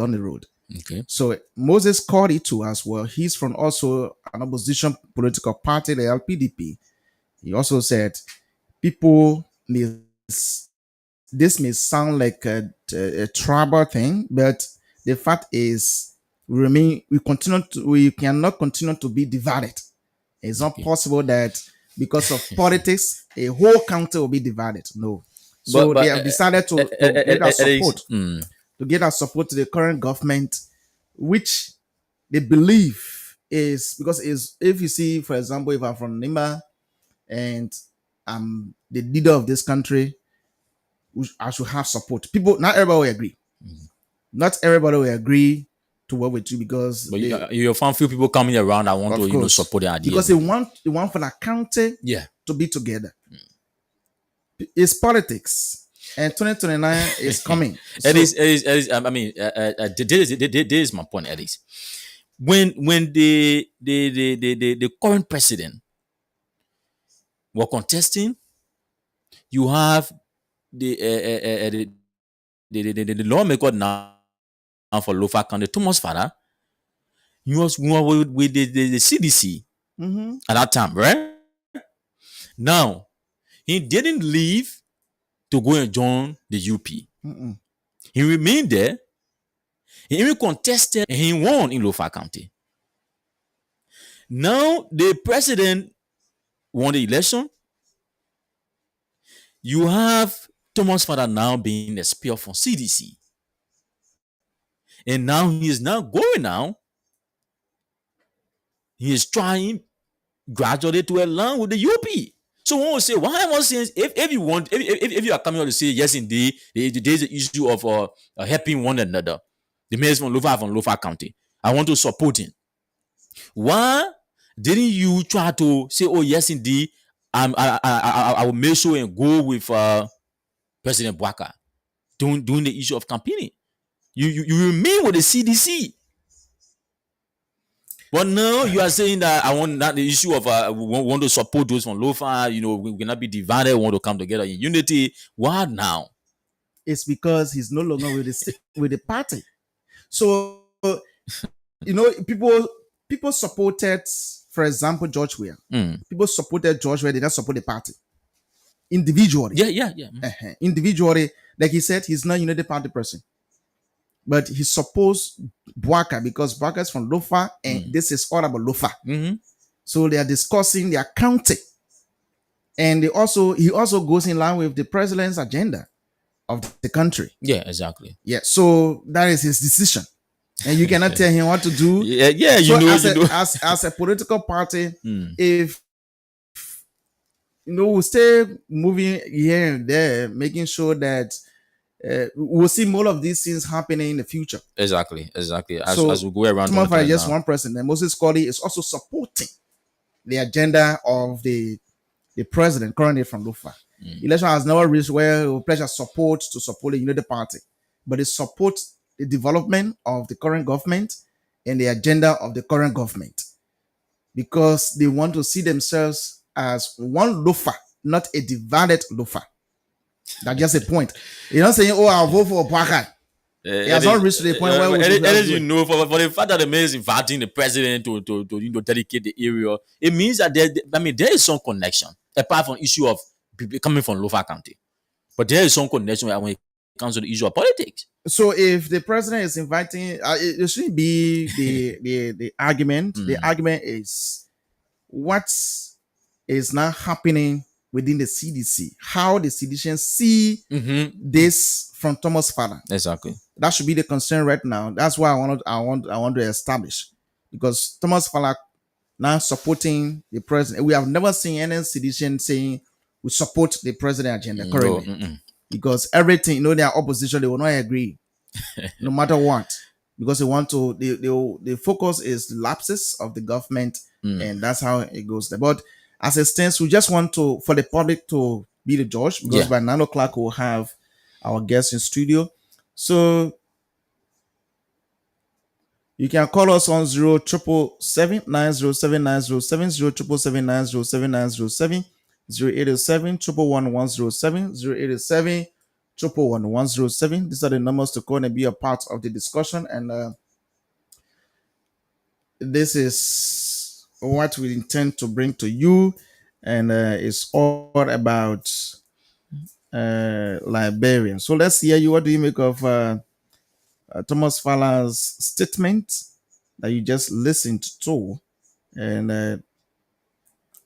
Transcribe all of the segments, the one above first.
on the road. Okay. So Moses called it to as well. He's from also an opposition political party, the LPDP. He also said people may this may sound like a tribal thing, but the fact is we cannot continue to be divided. It's not Okay. possible that because of politics a whole country will be divided. No. So But they have decided to get our Ellis, support to get our support to the current government, which they believe is because is if you see, for example, if I'm from Nima and I'm the leader of this country, I should have support. People, not everybody will agree. Not everybody will agree to work with you because but your fan few people coming around that want of to course, support the idea. because they want for the county Yeah. to be together. It's politics, and 2029 is coming. Ellis, I mean, this is my point, Ellis. When the current president were contesting, you have the lawmaker now for Lofa County, Thomas Farah. He was with the CDC at that time, right? Now, he didn't leave to go and join the UP. He remained there. He even contested and he won in Lofa County. Now, the president won the election. You have Thomas Farah now being a spear from CDC. And now he is now going now. He is trying gradually to align with the UP. So one will say, why am I saying if you want, if you are coming out to say yes, indeed, there is the issue of helping one another, the mayors from Lofa County, I want to support him. Why didn't you try to say, oh yes, indeed, I will make sure and go with President Bwaka during the issue of campaigning? You remain with the CDC. But now you are saying that I want that the issue of want to support those from Lofa, we cannot be divided, we want to come together in unity. Why now? It's because he's no longer with the party. So people supported, for example, George Weah. People supported George Weah, they don't support the party. Individually. Yeah. Individually, like he said, he's not the party person. But he supports Bwaka because Bwaka is from Lofa and this is all about Lofa. So they are discussing their county. And he also goes in line with the president's agenda of the country. Yeah, exactly. Yeah, so that is his decision. And you cannot tell him what to do. Yeah, so as a political party, if we stay moving here and there, making sure that we'll see more of these things happening in the future. Exactly. As we go around. Just one president. Moses Koli is also supporting the agenda of the president currently from Lofa. Election has never reached where we pledge support to support the United Party, but it supports the development of the current government and the agenda of the current government because they want to see themselves as one Lofa, not a divided Lofa. That's just a point. You're not saying, I'll vote for Bwaka. It has not reached the point where for the fact that the mayor is inviting the president to dedicate the area, it means that there is some connection apart from issue of people coming from Lofa County, but there is some connection when it comes to the issue of politics. So if the president is inviting, it shouldn't be the argument. The argument is what is now happening within the CDC, how the CDC see this from Thomas Farah. Exactly. That should be the concern right now. That's why I want to establish, because Thomas Farah now supporting the president. We have never seen any CDC saying we support the president agenda currently, because everything, their opposition, they will not agree, no matter what, because they want to. The focus is lapses of the government, and that's how it goes there. But as it stands, we just want for the public to be the judge, because by 9 o'clock we'll have our guests in studio. So you can call us on 0777 907 907 0777 907 907 087 11107 087 107. These are the numbers to call and be a part of the discussion. And this is what we intend to bring to you. And it's all about Liberian. So let's hear you. What do you make of Thomas Fowler's statement that you just listened to? And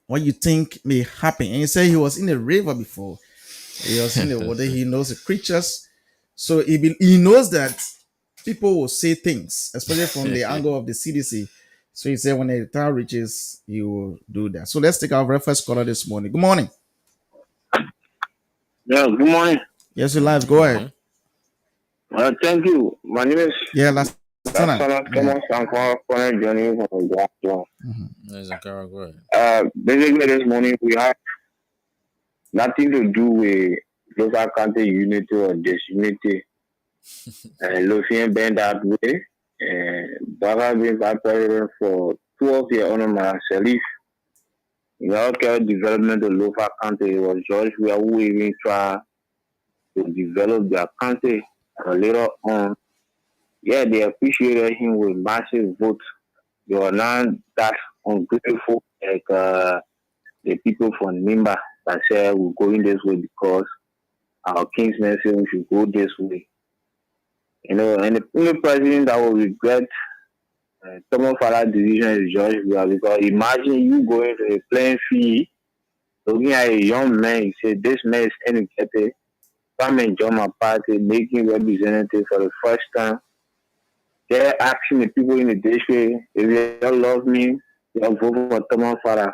what you think may happen? And you say he was in a river before. He was in the water. He knows the creatures. So he knows that people will say things, especially from the angle of the CDC. So he said when the time reaches, he will do that. So let's take our very first caller this morning. Good morning. Yeah, good morning. Yes, you're live. Go ahead. Thank you. My name is Thomas. Thomas. I'm calling Johnny from Glasgow. Basically, this morning we have nothing to do with local country unity or disunity. Lucian been that way. Baga been vice president for 12 years under myself. In healthcare development of local country, it was George who even try to develop their country. Later on, yeah, they appreciated him with massive votes. They were not that ungrateful like the people from Nimba that said we're going this way because our kingsmen say we should go this way. You know, and the only president that will regret Thomas Fowler decision is George Weah, because imagine you going to a playing field, looking at a young man, you say this man is educated, come and join my party, making representative for the first time. They're asking the people in the district, if you don't love me, you'll vote for Thomas Fowler.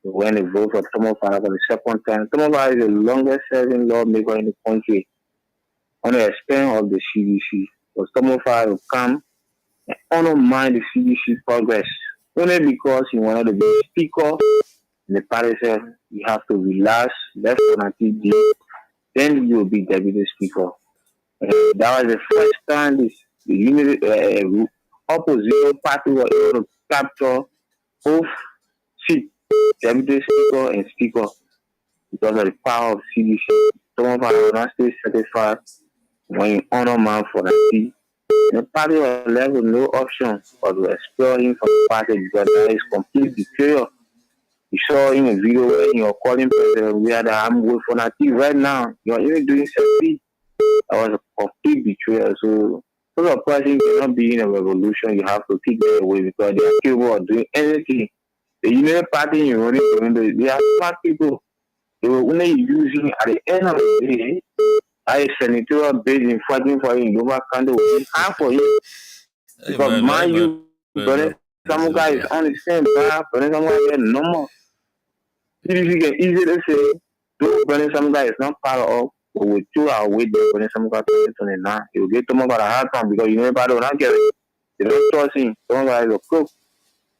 When they vote for Thomas Fowler for the second time, Thomas Fowler is the longest serving lawmaker in the country on the extent of the CDC. So Thomas Fowler will come and undermine the CDC progress only because he wanted to be speaker. And the party said, you have to relax, let's until then you will be deputy speaker. That was the first time the unity opposition party was able to capture both seats, deputy speaker and speaker, because of the power of CDC. Thomas Fowler will not stay satisfied when you honor man for the seat. The party was left with no option but to expel him from the party, because that is complete betrayal. You saw in a video where you're calling President Weah that I'm going for Native right now. You're even doing selfie. That was a complete betrayal. So a person cannot be in a revolution. You have to kick them away because they are capable of doing anything. The United Party you're running, they are smart people. They will only using at the end of the day. I senatorial base in fighting for you in Nova County will be hard for you. Because mind you, some guy is on the same path, but some guy is normal. CDC can easily say, do some guy is not part of, but with 2 hours wait there, but some guy is 29. He will get to about a hard time because you know about it, not get it. They don't trust him. Some guy is a crook.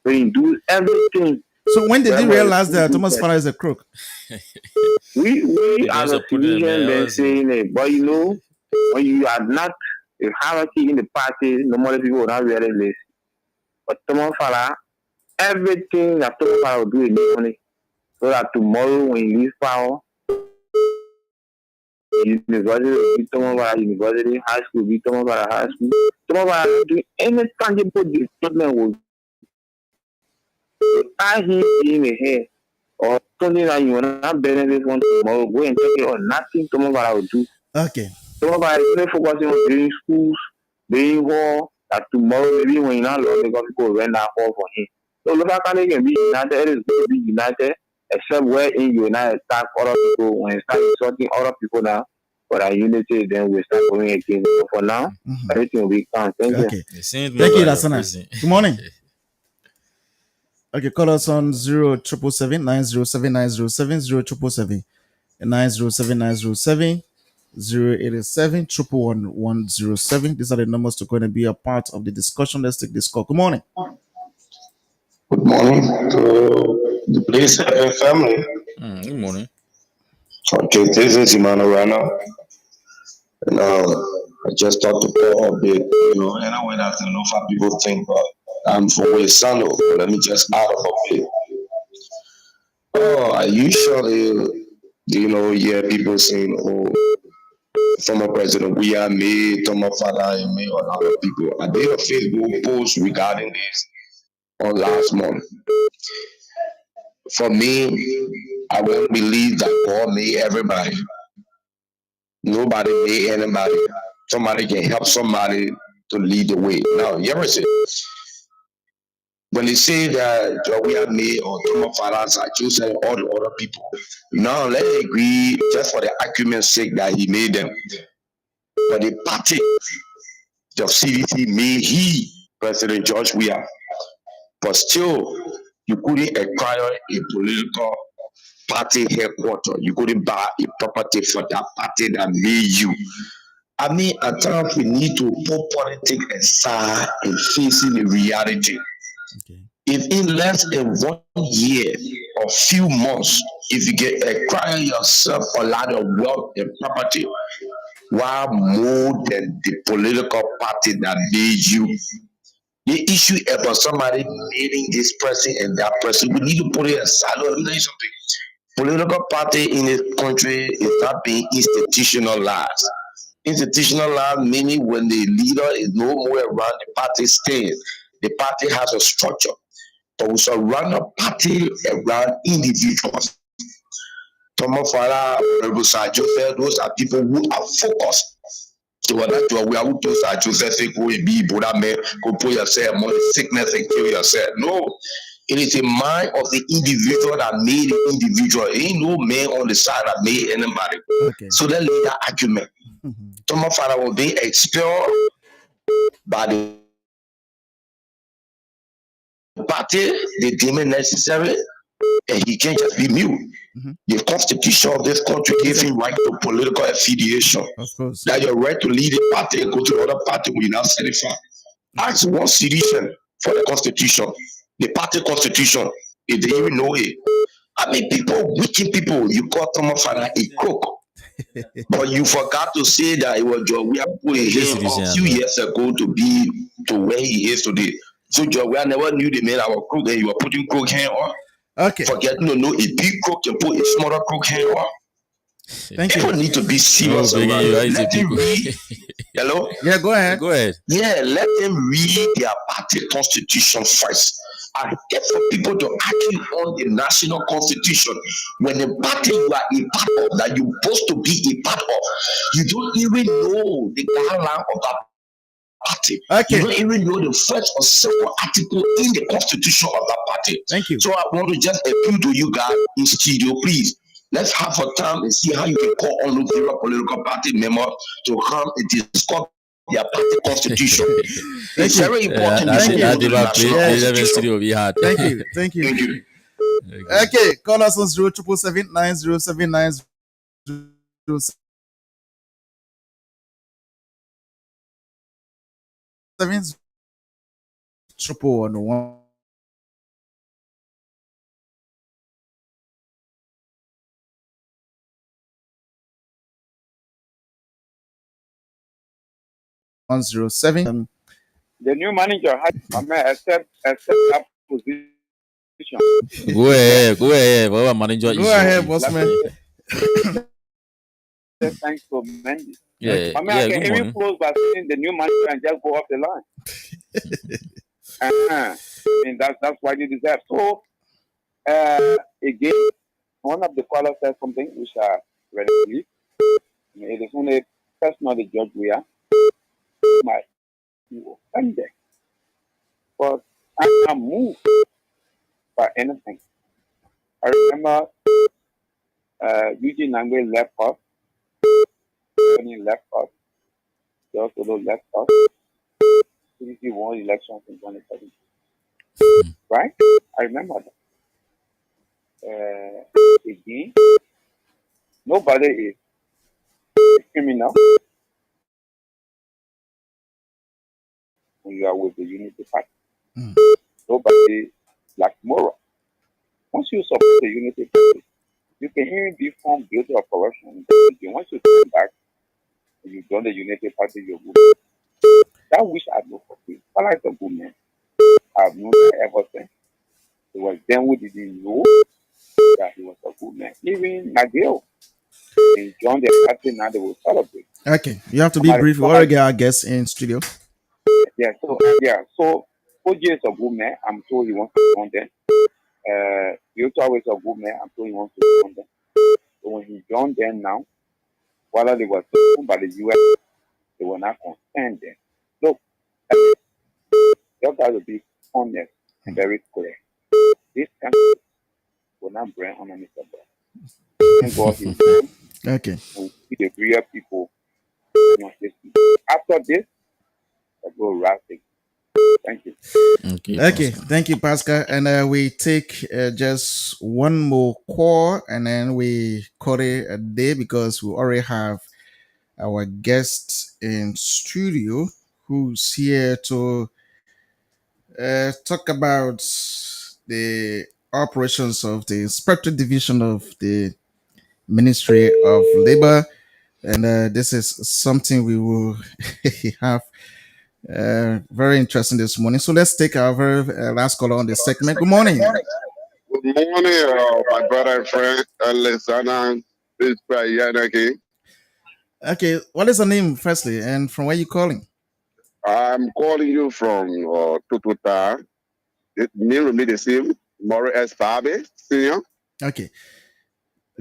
So he do everything. So when did you realize that Thomas Fowler is a crook? We as a civilian been saying it, but you know, when you are not a hierarchy in the party, normally people will not really listen. But Thomas Fowler, everything that Thomas Fowler will do in the morning, so that tomorrow when he leaves power, university will be Thomas Fowler University, high school will be Thomas Fowler High School. Thomas Fowler will do any tangible development will I him being a hair or something that you will not benefit from tomorrow, go and take it or nothing Thomas Fowler will do. Okay. Thomas Fowler is only focusing on doing schools, doing war, that tomorrow maybe when you're not lost, because people will rent that hall for him. So local country can be united, it is going to be united, except where in you not attack other people. When you start insulting other people now, for our unity, then we start going against. So for now, everything will be calm. Thank you. Okay. Thank you, Lasana. Good morning. Okay, call us on 0777 907 907 0777 907 907 087 111 107. These are the numbers to go and be a part of the discussion. Let's take this call. Good morning. Good morning to the Blaze FM family. Good morning. Okay, this is Emmanuel Rana. And I just thought to call a bit, anyway, I don't know how people think, but I'm from West Sando. Let me just add up a bit. I usually, hear people saying, oh, former President William May, Thomas Father, and May, and other people. I did a Facebook post regarding this on last month. For me, I won't believe that God made everybody. Nobody made anybody. Somebody can help somebody to lead the way. Now, you ever see? When they say that William May or Thomas Fathers are chosen all the other people, now let's agree just for the argument's sake that he made them. But the party of CDC made he, President George Weah. But still, you couldn't acquire a political party headquarters. You couldn't buy a property for that party that made you. I mean, at times we need to put politics aside and facing the reality. Okay. If in less than 1 year or few months, if you get acquire yourself a lot of wealth and property, why more than the political party that made you? The issue about somebody meeting this person and that person, we need to put it aside. Let me tell you something. Political party in this country is not being institutionalized. Institutionalized meaning when the leader is no more around, the party stands. The party has a structure. But we shall run a party around individuals. Thomas Farah, Joseph, those are people who are focused. So what that we are those are Joseph say go be Buddha man, go put yourself more sickness and kill yourself. No, it is the mind of the individual that made the individual. There ain't no man on the side that made anybody. Okay. So that lead that argument. Thomas Farah will be expelled by the party, they deem it necessary, and he can't just be mute. The constitution of this country gives him right to political affiliation. Of course. That your right to lead a party and go to another party when you now certify. Ask one citizen for the constitution, the party constitution, if they even know it. I mean, people, wicked people, you call Thomas Farah a crook. But you forgot to say that it was George Weah put him a few years ago to be to where he is today. So George Weah never knew the man that was crook, and you were putting crook hand on. Okay. Forgetting to know a big crook can put a smaller crook hand on. Thank People you. need to be serious about it. Let them read. Hello? Yeah, go ahead. Go ahead. Yeah, let them read their party constitution first. I get for people to argue on the national constitution when the party you are a part of, that you're supposed to be a part of, you don't even know the guideline of that party. Okay. You don't even know the first or second article in the constitution of that party. Thank you. So I want to just appeal to you guys in studio, please. Let's have a time and see how you can call on the political party member to come and discuss their party constitution. It's very important. Thank you. Thank you. Thank you. Thank you. Okay, call us on 0777 triple on one. $107. The new manager has accept that position. Go ahead. Whatever manager Go ahead, boss man. Thanks for Mendy. Yeah, I can even close by saying the new manager and just go off the line. I mean, that's why they deserve. So, again, one of the callers said something which I really believe. It is only personally George Weah might be offended, but I'm not moved by anything. I remember Eugene Nangwe left us. When he left us, he also left us. CDC won elections in 2017. Right? I remember that. Again, nobody is a criminal when you are with the Unity Party. Nobody like moral. Once you support the Unity Party, you can even be found guilty of corruption. Once you come back and you join the Unity Party, you're good. That wish I do for you. I like a good man. I've known that ever since. It was then we didn't know that he was a good man. Even Nagel, and join the party now. They will celebrate. Okay, you have to be Somebody, brief. We already somebody, get our guests in studio. yeah. So 4 years ago, man, I'm told he wants to join them. The other ways ago, man, I'm told he wants to join them. So when he joined them now, while they were taken by the US, they were not concerned then. Look, you have to be honest and very clear. This country will not bring on Mr. Brown. Thank God he's gone. Okay. We see the real people. After this, I go racing. Thank you. Okay, Okay, Pastor. thank you, Pascal. And we take just one more call and then we call it a day because we already have our guest in studio who's here to talk about the operations of the Inspector Division of the Ministry of Labor. And this is something we will have very interesting this morning. So let's take our very last call on this segment. Good morning. Good morning, my brother and friend, Alexander. This is Yanaki. Okay, what is your name, firstly, and from where you calling? I'm calling you from Tututa. It name remain the same. Maury S. Fabi, Senior. Okay,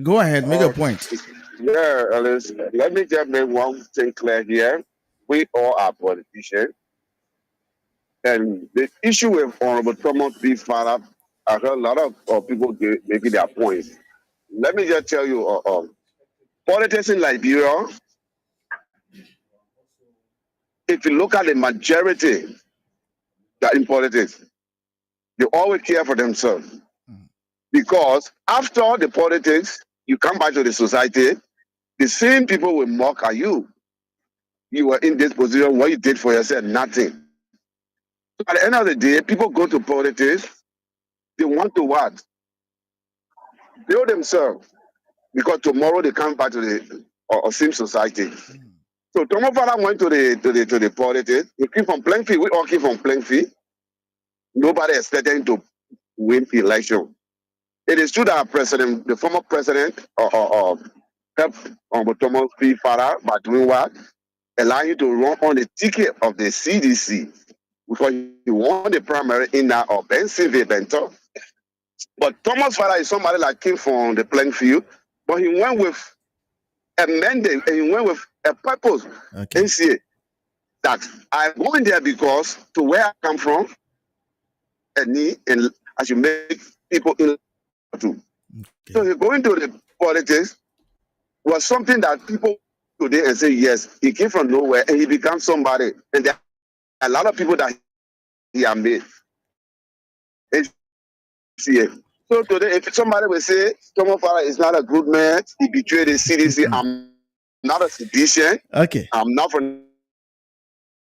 go ahead, make a Uh, point. yeah, Alice, let me just make one thing clear here. We all are politicians. And the issue with Honorable Thomas B. Farah, I heard a lot of people making their points. Let me just tell you, politics in Liberia, if you look at the majority that in politics, they always care for themselves. Because after the politics, you come back to the society, the same people will mock at you. You were in this position, what you did for yourself, nothing. At the end of the day, people go to politics, they want to what? Build themselves. Because tomorrow they come back to the same society. So Tomo Fala went to the politics. He came from Plainfield. We all came from Plainfield. Nobody expected him to win the election. It is true that the former president, helped Thomas P. Farah by doing what? Allowing you to run on the ticket of the CDC because he won the primary in that of NCV Bento. But Thomas Farah is somebody that came from the playing field, but he went with a mandate and he went with a purpose. Okay. NCA that I'm going there because to where I come from, and I should make people in to. Okay. So going to the politics was something that people today and say, yes, he came from nowhere and he became somebody. And there are a lot of people that he has made. So today, if somebody will say, Tomo Farah is not a good man, he betrayed the CDC, I'm not a sedition, Okay. I'm not from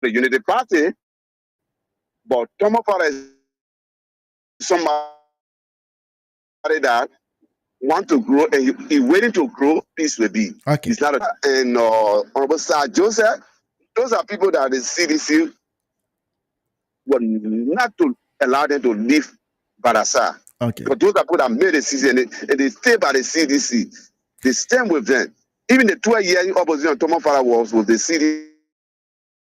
the Unity Party, but Tomo Farah is somebody that want to grow and he waiting to grow, peace will be. Okay. It's not and Honorable Sir Joseph, those are people that the CDC were not to allow them to leave Barasa. Okay. But those are people that made a decision and they stay by the CDC. They stand with them. Even the 12-year opposition Thomas Farah was with the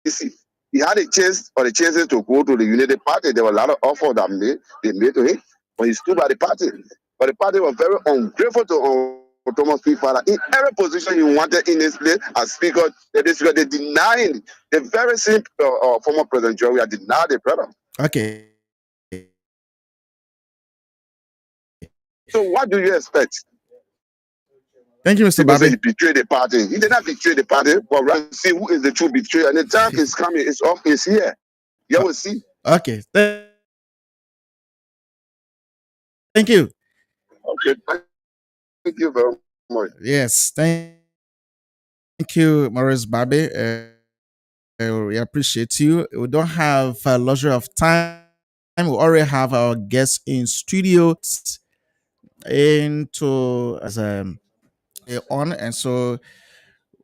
CDC. He had a chance or the chances to go to the United Party. There were a lot of offers that they made to him, but he stood by the party. But the party was very ungrateful to Thomas P. Farah. In every position he wanted in this place as speaker, they denied the very same former President Joe. We are denied the brother. Okay. So what do you expect? Thank you, Mr. People say Babi. he betrayed the party. He did not betray the party, but rather see who is the true betrayer. And the time is coming. It's up. It's here. You will see. Okay. Thank you. Okay. Thank you very much. Yes. Thank you, Maurice Babi. We appreciate you. We don't have a luxury of time. We already have our guests in studio into as on, and so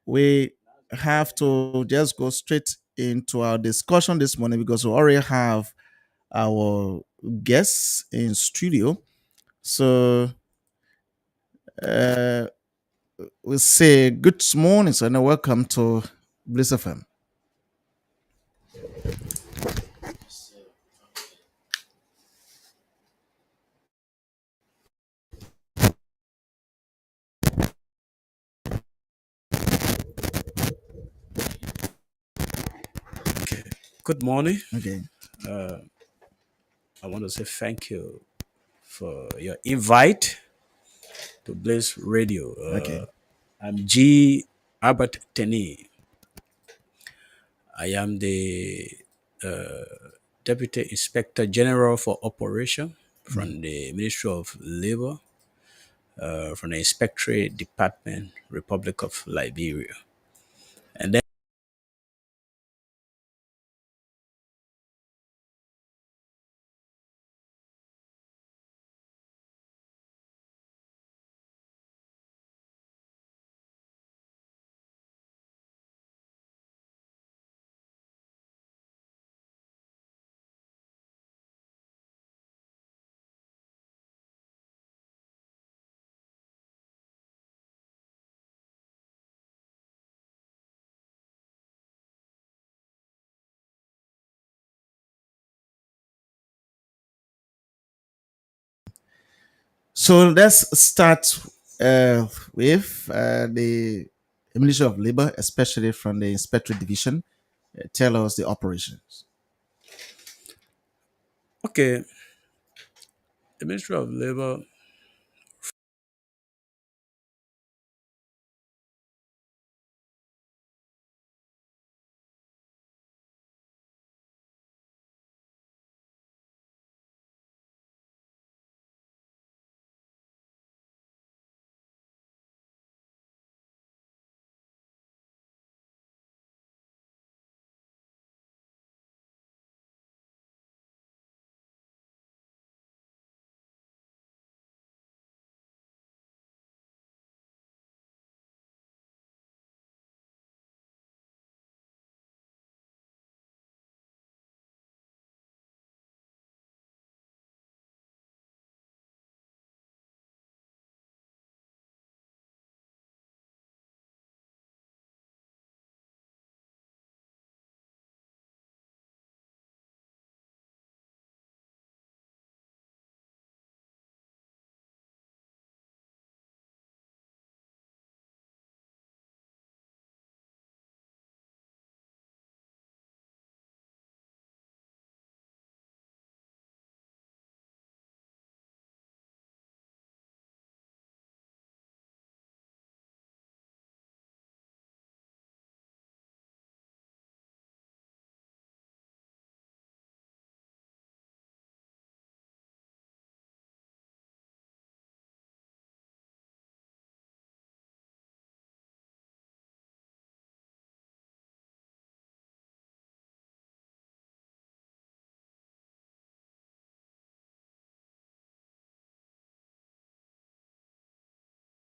we have to just go straight into our discussion this morning because we already have our guests in studio. So we say good morning, sir, and welcome to Bliss FM. Good morning. Okay. I want to say thank you for your invite to Blaze Radio. Okay. I'm G. Albert Teni. I am the Deputy Inspector General for Operation from the Ministry of Labor, from the Inspectorate Department, Republic of Liberia. And then, So let's start with the Ministry of Labor, especially from the Inspectorate Division. Tell us the operations. okay, the Ministry of Labor.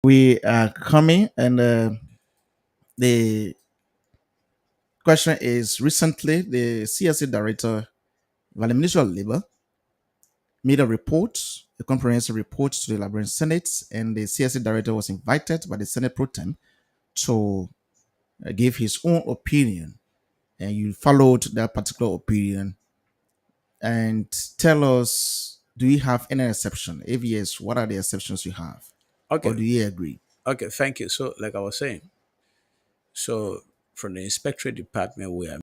We are coming, and the question is recently the CSA director of the Ministry of Labor made a report, a comprehensive report to the Liberian Senate, and the CSA director was invited by the Senate pro tem to give his own opinion. And you followed that particular opinion and tell us, do you have any exception? If yes, what are the exceptions you have? Or Okay, do you agree? okay, thank you. So, like I was saying, so from the Inspectorate Department, we are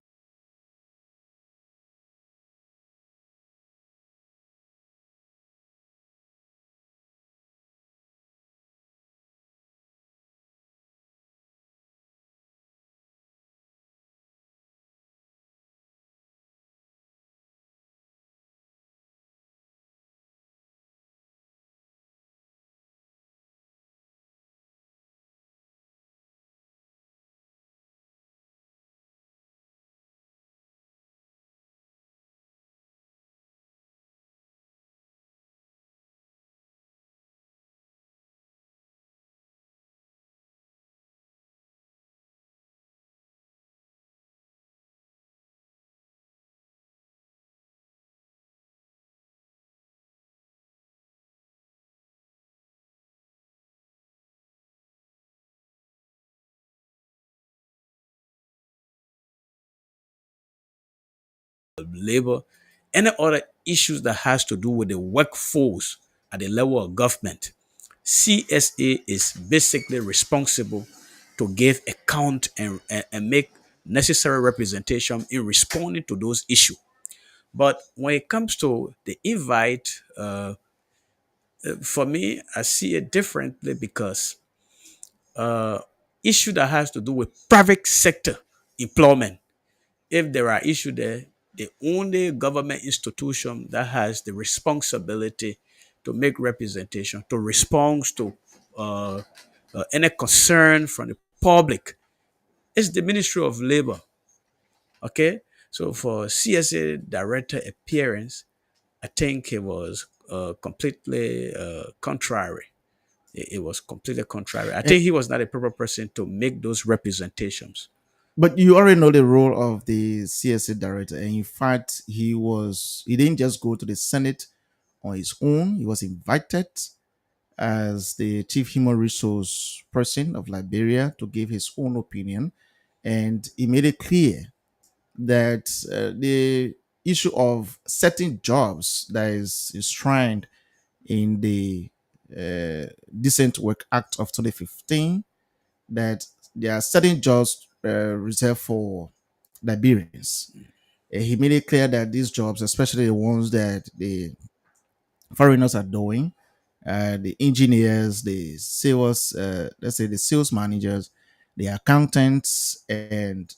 Labor, any other issues that has to do with the workforce at the level of government, CSA is basically responsible to give account and make necessary representation in responding to those issues. But when it comes to the invite, for me, I see it differently because issue that has to do with private sector employment, if there are issues there, the only government institution that has the responsibility to make representation, to respond to uh, any concern from the public is the Ministry of Labor. Okay, so for CSA director appearance, I think it was completely contrary. It was completely contrary. I Eh, think he was not a proper person to make those representations. But you already know the role of the CSA director, and in fact, he didn't just go to the Senate on his own. He was invited as the chief human resource person of Liberia to give his own opinion, and he made it clear that the issue of certain jobs that is enshrined in the Decent Work Act of 2015, that there are certain jobs reserved for Liberians. He made it clear that these jobs, especially the ones that the foreigners are doing, the engineers, the sales, let's say the sales managers, the accountants, and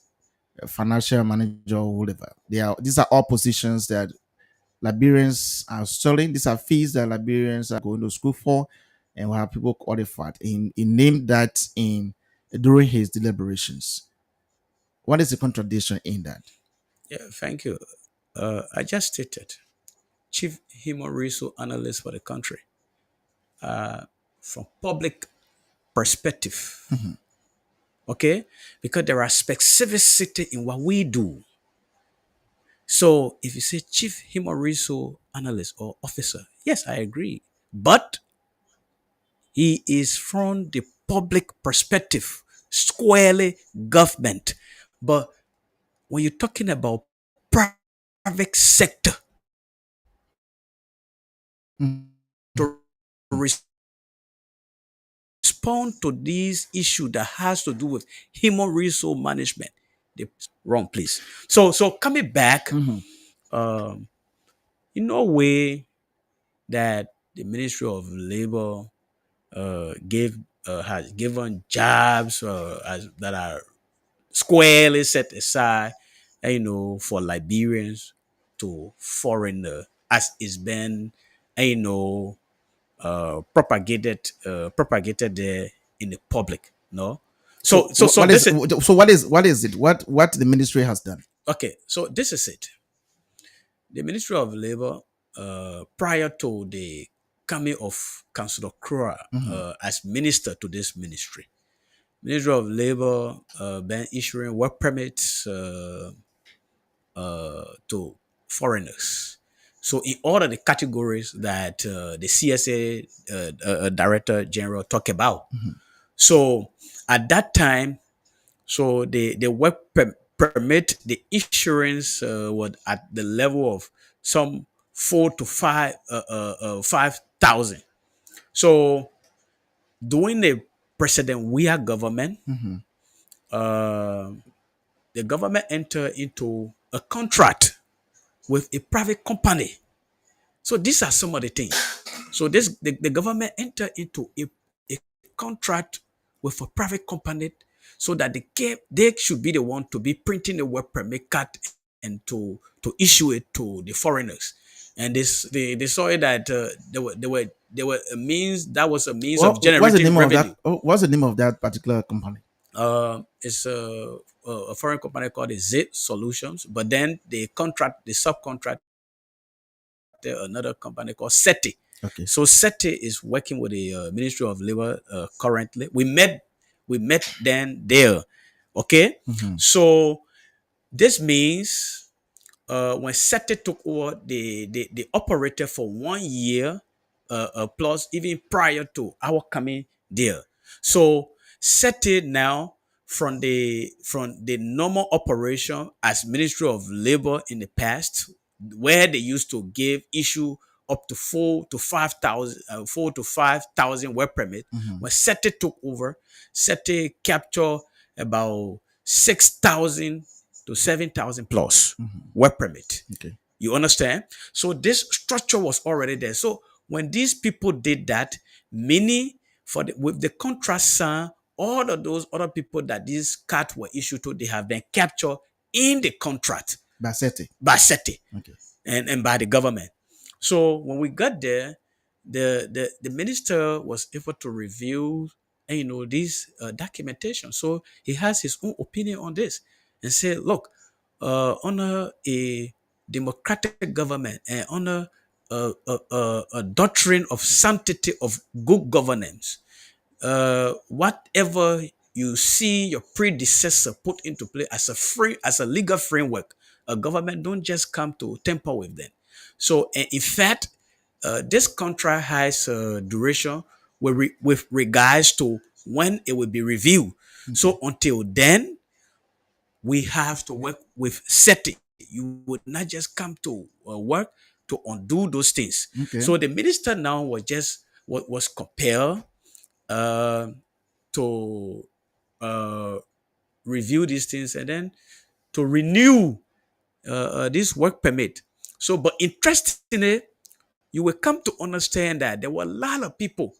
financial manager, or whatever. These are all positions that Liberians are studying. These are fees that Liberians are going to school for, and we have people qualified. He named that in during his deliberations. What is the contradiction in that? Yeah, thank you. I just stated chief human resource analyst for the country. From public perspective, okay, because there are specificity in what we do. So if you say chief human resource analyst or officer, yes, I agree. But he is from the public perspective, squarely government. But when you're talking about private sector Mhm. to respond to these issues that has to do with human resource management, they wrong, please. So coming back, Mhm. um, in no way that the Ministry of Labor gave has given jobs that are squarely set aside, for Liberians to foreigner, as it's been, you know, propagated there in the public. No, So so what is this is what is it? What the ministry has done? okay. So this is it. The Ministry of Labor, prior to the coming of Councillor Crowell Mhm. as minister to this ministry, Ministry of Labor been issuing work permits to foreigners. So in all of the categories that the CSA Director General talked about. So at that time, so the work permit, the insurance was at the level of some 5,000. So during the President Weah government, Mhm. uh, the government entered into a contract with a private company. So these are some of the things. So the government entered into a contract with a private company so that they should be the one to be printing the work permit card and to issue it to the foreigners. And they saw that there were a means that was a means of What's the generating name of that? revenue. What's the name of that particular company? It's a foreign company called the Z Solutions, but then the subcontract another company called SETI. Okay. So SETI is working with the Ministry of Labor currently. We met then there. Okay. Mhm. So this means when SETI took over, the operator for 1 year plus even prior to our coming there. So SETI now from the normal operation as Ministry of Labor in the past, where they used to issue up to 4 to 5,000 work permit. When SETI took over, SETI captured about 6,000 to 7,000 plus work permit. Okay. You understand? So this structure was already there. So when these people did that, many with the contract signed, all of those other people that these cards were issued to, they have been captured in the contract Bassetti. by SETI Okay. and by the government. So when we got there, the minister was able to review this documentation. So he has his own opinion on this and said, look, under a democratic government and under a doctrine of sanctity of good governance, whatever you see your predecessor put into play as a legal framework, a government don't just come to tamper with them. So in fact, this contract has a duration with regards to when it will be reviewed. So until then, we have to work with SETI. You would not just come to work to undo those things. Okay. So the minister now was compelled to review these things and then to renew this work permit. So, but interestingly, you will come to understand that there were a lot of people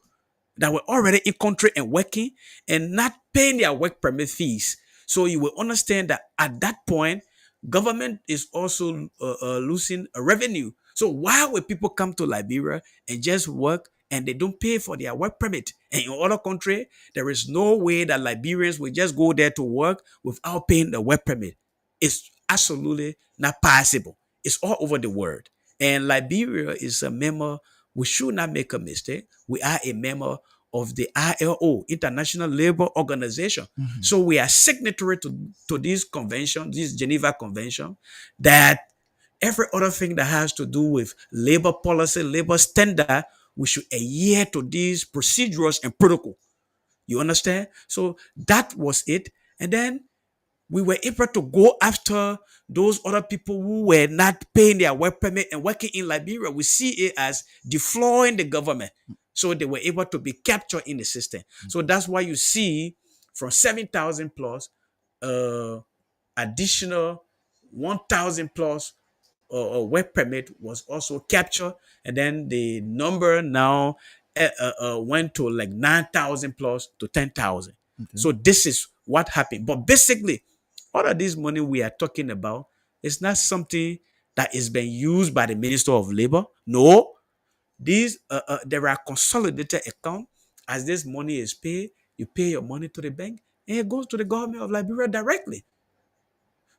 that were already in country and working and not paying their work permit fees. So you will understand that at that point, government is also losing a revenue. So why would people come to Liberia and just work and they don't pay for their work permit? And in other country, there is no way that Liberians will just go there to work without paying the work permit. It's absolutely not possible. It's all over the world. And Liberia is a member. We should not make a mistake. We are a member of the ILO, International Labor Organization. So we are signatory to this convention, this Geneva Convention, that every other thing that has to do with labor policy, labor standard, we should adhere to these procedures and protocol. You understand? So that was it. And then we were able to go after those other people who were not paying their work permit and working in Liberia. We see it as deflawing the government. So they were able to be captured in the system. So that's why you see from 7,000 plus, additional 1,000 plus work permit was also captured. And then the number now went to like 9,000 plus to 10,000. So this is what happened. But basically, all of this money we are talking about is not something that is being used by the Minister of Labor. No, these there are consolidated accounts. As this money is paid, you pay your money to the bank, and it goes to the government of Liberia directly.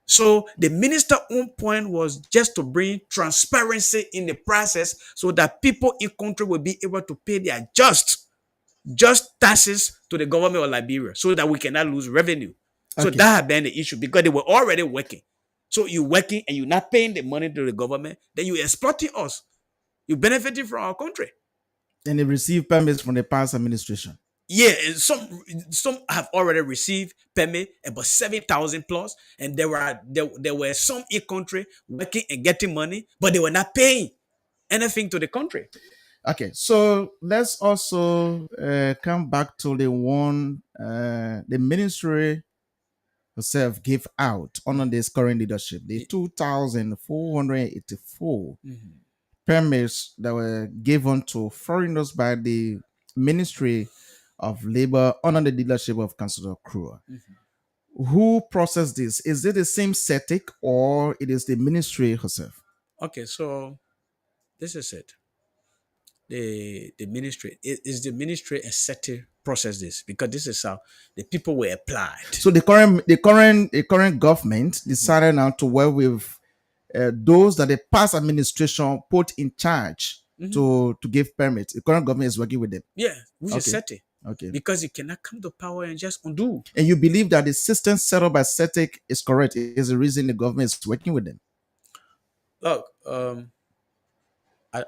So the minister's own point was just to bring transparency in the process so that people in country will be able to pay their just taxes to the government of Liberia so that we cannot lose revenue. So Okay. that had been the issue because they were already working. So you're working and you're not paying the money to the government, then you're exploiting us. You're benefiting from our country. And they received permits from the past administration. Yeah, and some have already received permit, about 7,000 plus, and there were some in country working and getting money, but they were not paying anything to the country. Okay, so let's also come back to the one the ministry herself gave out under this current leadership, the 2,484 permits that were given to foreigners by the Ministry of Labor under the leadership of Councillor Krua. Who processed this? Is it the same SETIC or it is the ministry herself? Okay, so this is it. The ministry is the ministry and SETI process this because this is how the people were applied. So the current government decided now to work with those that the past administration put in charge to give permits. The current government is working with them. Yeah, which is Okay. SETI. Okay. Because you cannot come to power and just undo. And you believe that the system set up by SETIC is correct? Is the reason the government is working with them? Look,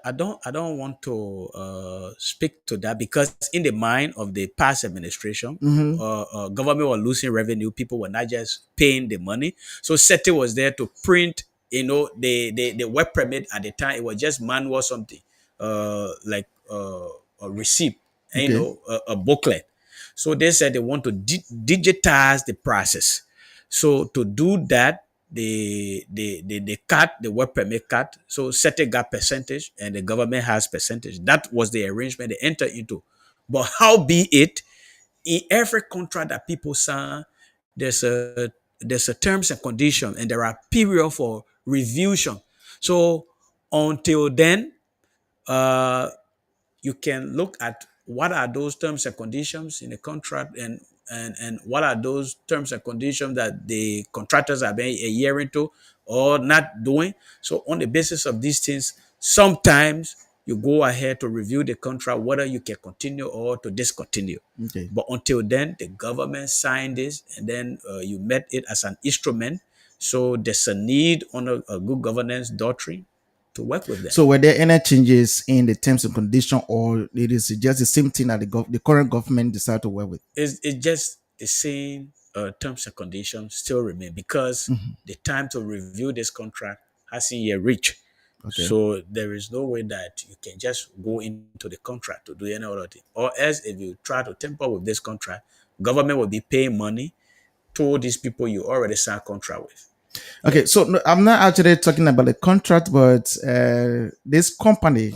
I don't want to speak to that, because in the mind of the past administration, Mm-hmm. government were losing revenue. People were not just paying the money. So SETI was there to print, the work permit at the time. It was just manual something, like a receipt, and Okay. a booklet. So they said they want to digitize the process. So to do that, they cut the work permit cut. So SETI got percentage and the government has percentage. That was the arrangement they entered into. But how be it, in every contract that people sign, there's a terms and condition, and there are period for revision. So until then, uh, you can look at what are those terms and conditions in the contract, and what are those terms and conditions that the contractors are being adhering to or not doing. So on the basis of these things, sometimes you go ahead to review the contract whether you can continue or to discontinue. Okay. But until then, the government signed this, and then you met it as an instrument. So there's a need on a good governance doctrine to work with them. So were there any changes in the terms and condition, or it is just the same thing that the current government decided to work with? It's just the same terms and conditions still remain, because the time to review this contract hasn't yet reached. Okay. So there is no way that you can just go into the contract to do any other thing. Or else, if you try to tamper with this contract, government will be paying money to these people you already signed contract with. Okay, so no, I'm not actually talking about the contract, but this company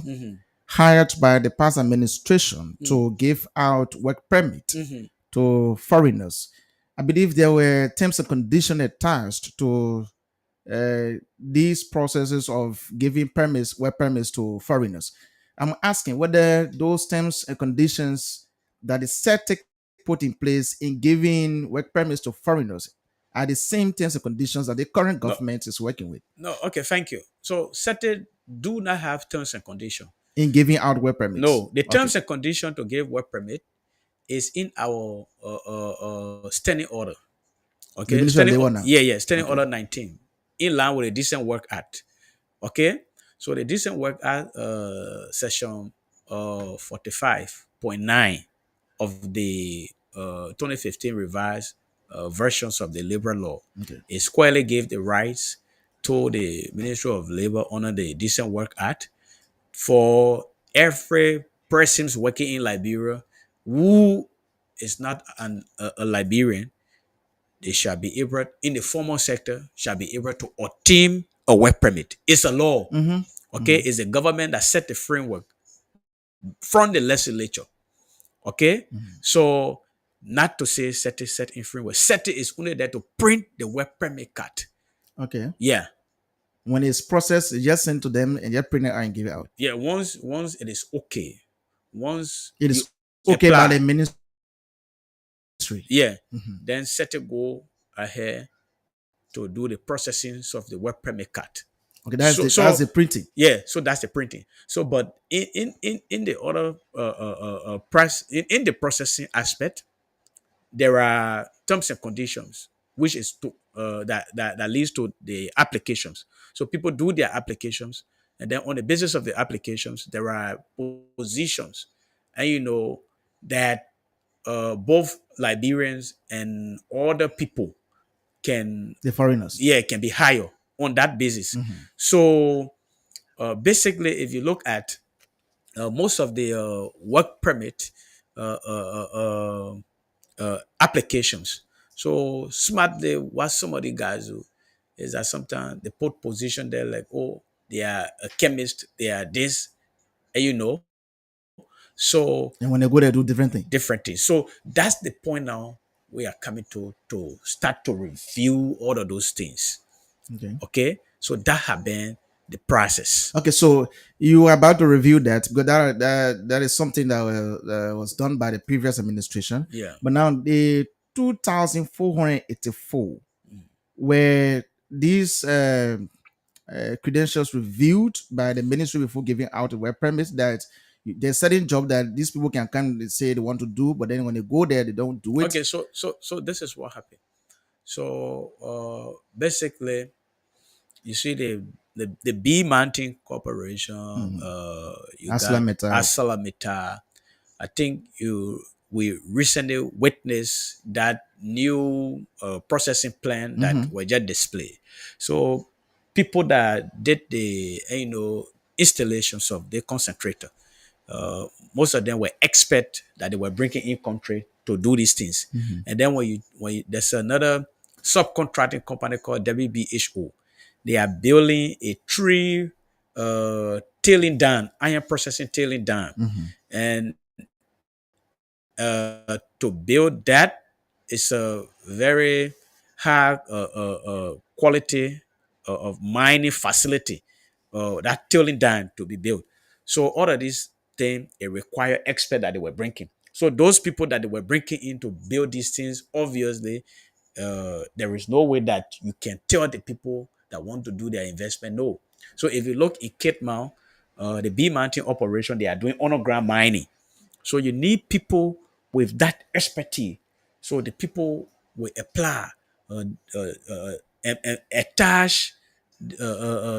hired by the past administration to give out work permit to foreigners. I believe there were terms and conditions attached to these processes of giving permits, work permits to foreigners. I'm asking whether those terms and conditions that the SETIC put in place in giving work permits to foreigners are the same terms and conditions that the current government is working with No, okay, thank you. So SETI do not have terms and conditions. in giving out work permits. No, the Okay. terms and condition to give work permit is in our standing order. Okay, Ministry of standing Labor now. yeah, standing order 19, in line with the Decent Work Act. Okay, so the Decent Work Act, section 45.9 of the 2015 revised versions of the labor law, Okay. it squarely gave the rights to the Ministry of Labor under the Decent Work Act for every persons working in Liberia who is not a Liberian. They shall be able, in the formal sector, shall be able to obtain a work permit. It's a law. Okay, it's the government that set the framework from the legislature. Okay, so not to say set in framework. SETI is only there to print the work permit card. Okay. Yeah, When it's processed, it's just sent to them and just print it out and give it out. yeah. Once it is okay, once It you is okay by apply, the ministry. yeah, then SETI go ahead to do the processing of the work permit card. Okay, that's So- the so- that's the printing. Yeah, so that's the printing. So, but in the other price in the processing aspect, there are terms and conditions, which is to that leads to the applications. So people do their applications, and then on the basis of the applications, there are positions, and that both Liberians and other people can The foreigners. can be higher on that basis. So basically, if you look at most of the work permit uh, uh, uh, applications, so smartly, what some of the guys do is that sometimes they put position there like, oh, they are a chemist, they are this, and so And when they go there, do different things. different things. So that's the point now we are coming to start to review all of those things. Okay. Okay, so that have been the process. Okay, so you were about to review that because that is something that was done by the previous administration. Yeah. But now the 2,484 were these credentials reviewed by the ministry before giving out a work permit, that there's certain job that these people can come and say they want to do, but then when they go there, they don't do it. Okay, so this is what happened. So basically, you see, the B Mountain Corporation, you got ArcelorMittal. ArcelorMittal. I think we recently witnessed that new processing plant that were just displayed. So people that did the installations of the concentrator, uh, most of them were expert that they were bringing in country to do these things. And then there's another subcontracting company called WBHO. They are building a three tailing dam, iron processing tailing dam, and to build that is a very high quality of mining facility. That tailing dam to be built. So all of these things it require expert that they were bringing. So those people that they were bringing in to build these things, obviously, there is no way that you can tell the people that want to do their investment no. So if you look in Kitmount, the B Mountain operation, they are doing underground mining. So you need people with that expertise. So the people will apply, uh, uh, and attach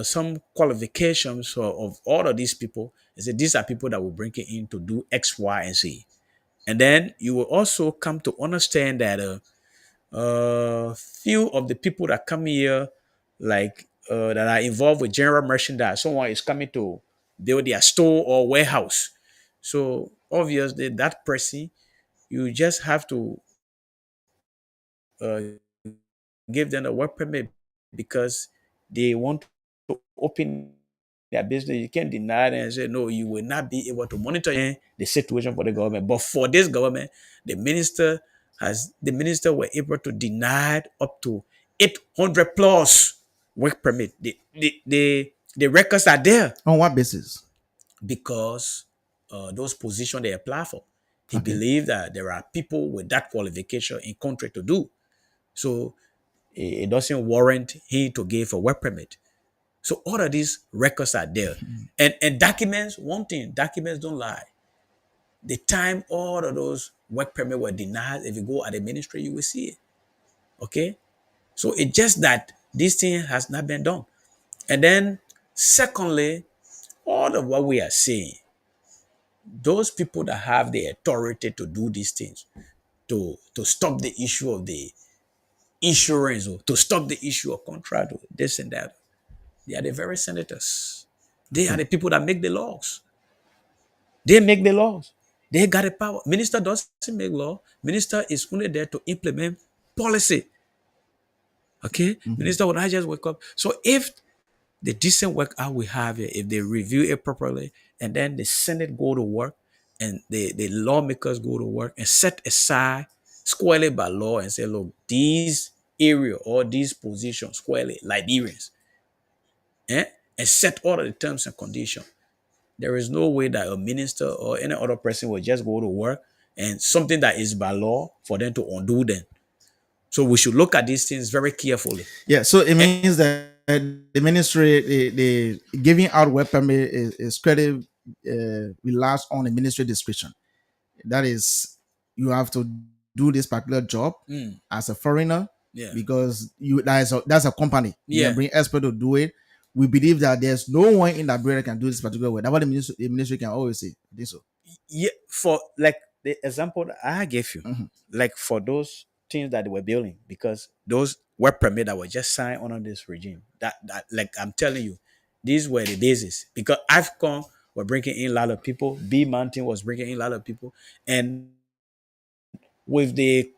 some qualifications of all of these people. And say these are people that will bring it in to do X, Y, and Z. And then you will also come to understand that few of the people that come here, like that are involved with general merchandise, someone is coming to build their store or warehouse. So obviously, that person, you just have to uh, give them a work permit because they want to open their business. You can't deny them and say, no, you will not be able to monitor the situation for the government. But for this government, the minister were able to deny up to 800 plus work permit. The records are there On what basis? because those positions they apply for. He Okay. believed that there are people with that qualification in country to do. So it doesn't warrant him to give a work permit. So all of these records are there. And documents, one thing, documents don't lie. The time all of those work permits were denied, if you go at the ministry, you will see it. Okay? So it's just that this thing has not been done. And then secondly, all of what we are saying, those people that have the authority to do these things, to stop the issue of the insurance or to stop the issue of contract or this and that, they are the very senators. They are the people that make the laws. They make the laws. They got the power. Minister doesn't make law. Minister is only there to implement policy. Okay? Minister will not just wake up. So if the decent work out we have here, if they review it properly, and then the Senate go to work and the lawmakers go to work and set aside squarely by law and say, look, these area or these positions squarely Liberians, eh? And set all of the terms and conditions. There is no way that a minister or any other person will just go to work and something that is by law for them to undo them. So we should look at these things very carefully. Yeah, so it means that the ministry, the giving out work permit is credit relies on the ministry discretion. That is, you have to do this particular job as a foreigner Yeah. because that's a company. You Yeah. can bring expert to do it. We believe that there's no one in Liberia that can do this particular way. That's what the ministry can always say. I think so. Yeah, for like the example that I gave you, like for those things that they were building, because those work permit that were just signed under this regime, that like I'm telling you, these were the basis because AFCON were bringing in a lot of people, B Mountain was bringing in a lot of people, and with the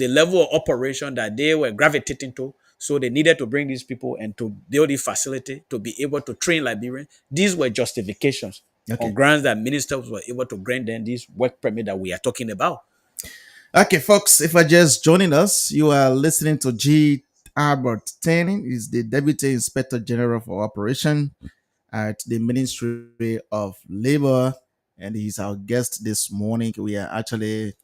level of operation that they were gravitating to. So they needed to bring these people and to build a facility to be able to train Liberians. These were justifications Okay. on grounds that ministers were able to grant them this work permit that we are talking about. Okay, folks, if you're just joining us, you are listening to G. Albert Tanning. He's the Deputy Inspector General for Operation at the Ministry of Labor, and he's our guest this morning. We are actually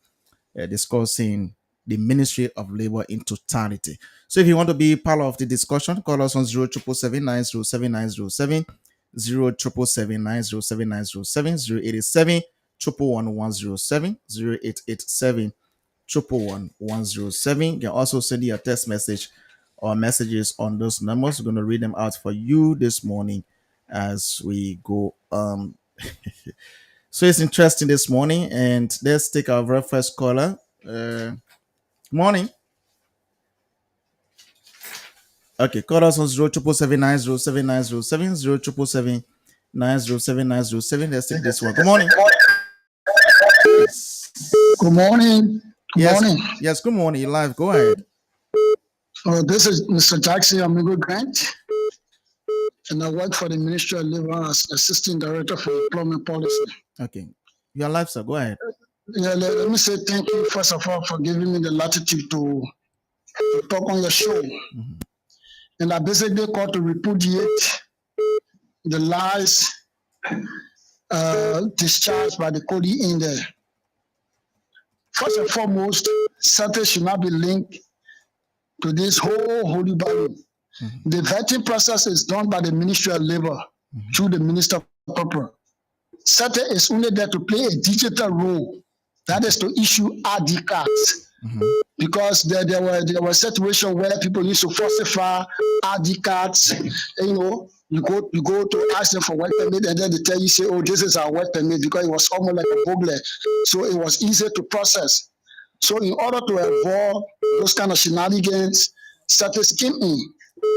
discussing the Ministry of Labor in totality. So if you want to be part of the discussion, call us on 0777 907 907, 0777 907 907, 087 111 107, 0887 111 107. You can also send your text message or messages on those numbers. We're going to read them out for you this morning as we go. So it's interesting this morning, and let's take our very first caller. Good morning. Okay, call us on 07779079070 07779079070. Let's take this one. Good morning. Good morning. Good Yes, morning. yes. Good morning. You're live. Go ahead. This is Mr. Jackson Amigo Grant, and I work for the Ministry of Labor as Assistant Director for Employment Policy. Okay, you're live, sir. Go ahead. Yeah, let me say thank you, first of all, for giving me the latitude to talk on your show. And I basically called to repudiate the lies discharged by the Cody in there. First and foremost, SETI should not be linked to this whole holy Bible. The vetting process is done by the Ministry of Labor through the Minister of Corporate. SETI is only there to play a digital role, that is to issue ID cards. Because there were situations where people used to falsify ID cards. You know, you go to ask them for work permit, and then they tell you, say, oh, this is our work permit, because it was almost like a booklet. So it was easy to process. So in order to avoid those kind of shenanigans, SETI came in.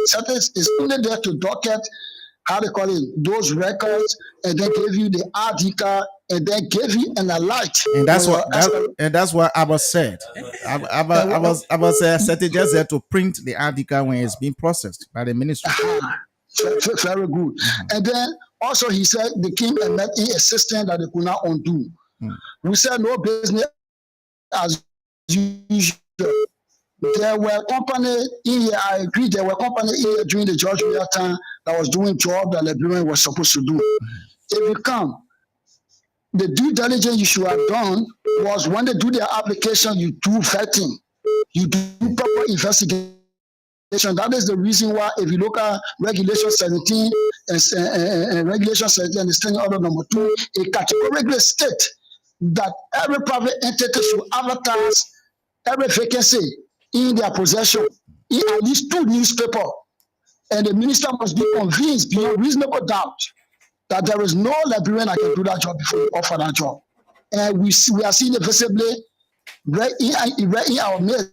SETI is only there to docket, how they call it, those records, and then give you the ID card, and then give you an alert. And that's what Abba said. Abba said SETI just there to print the ID card when it's being processed by the ministry. Very good. And then also he said they came and met in a system that they could not undo. We said no business as usual. There were company in here, I agree, there were company in here during the George Weah time that was doing job that Liberian was supposed to do. If you come, the due diligence you should have done was when they do their application, you do vetting, you do proper investigation. That is the reason why, if you look at Regulation 17 and Regulation 17 and the Standing Order number 2, it categorically states that every private entity should advertise every vacancy in their possession in at least 2 newspapers. And the minister must be convinced beyond reasonable doubt that there is no Liberian that can do that job before you offer that job. And we are seeing it visibly right in our midst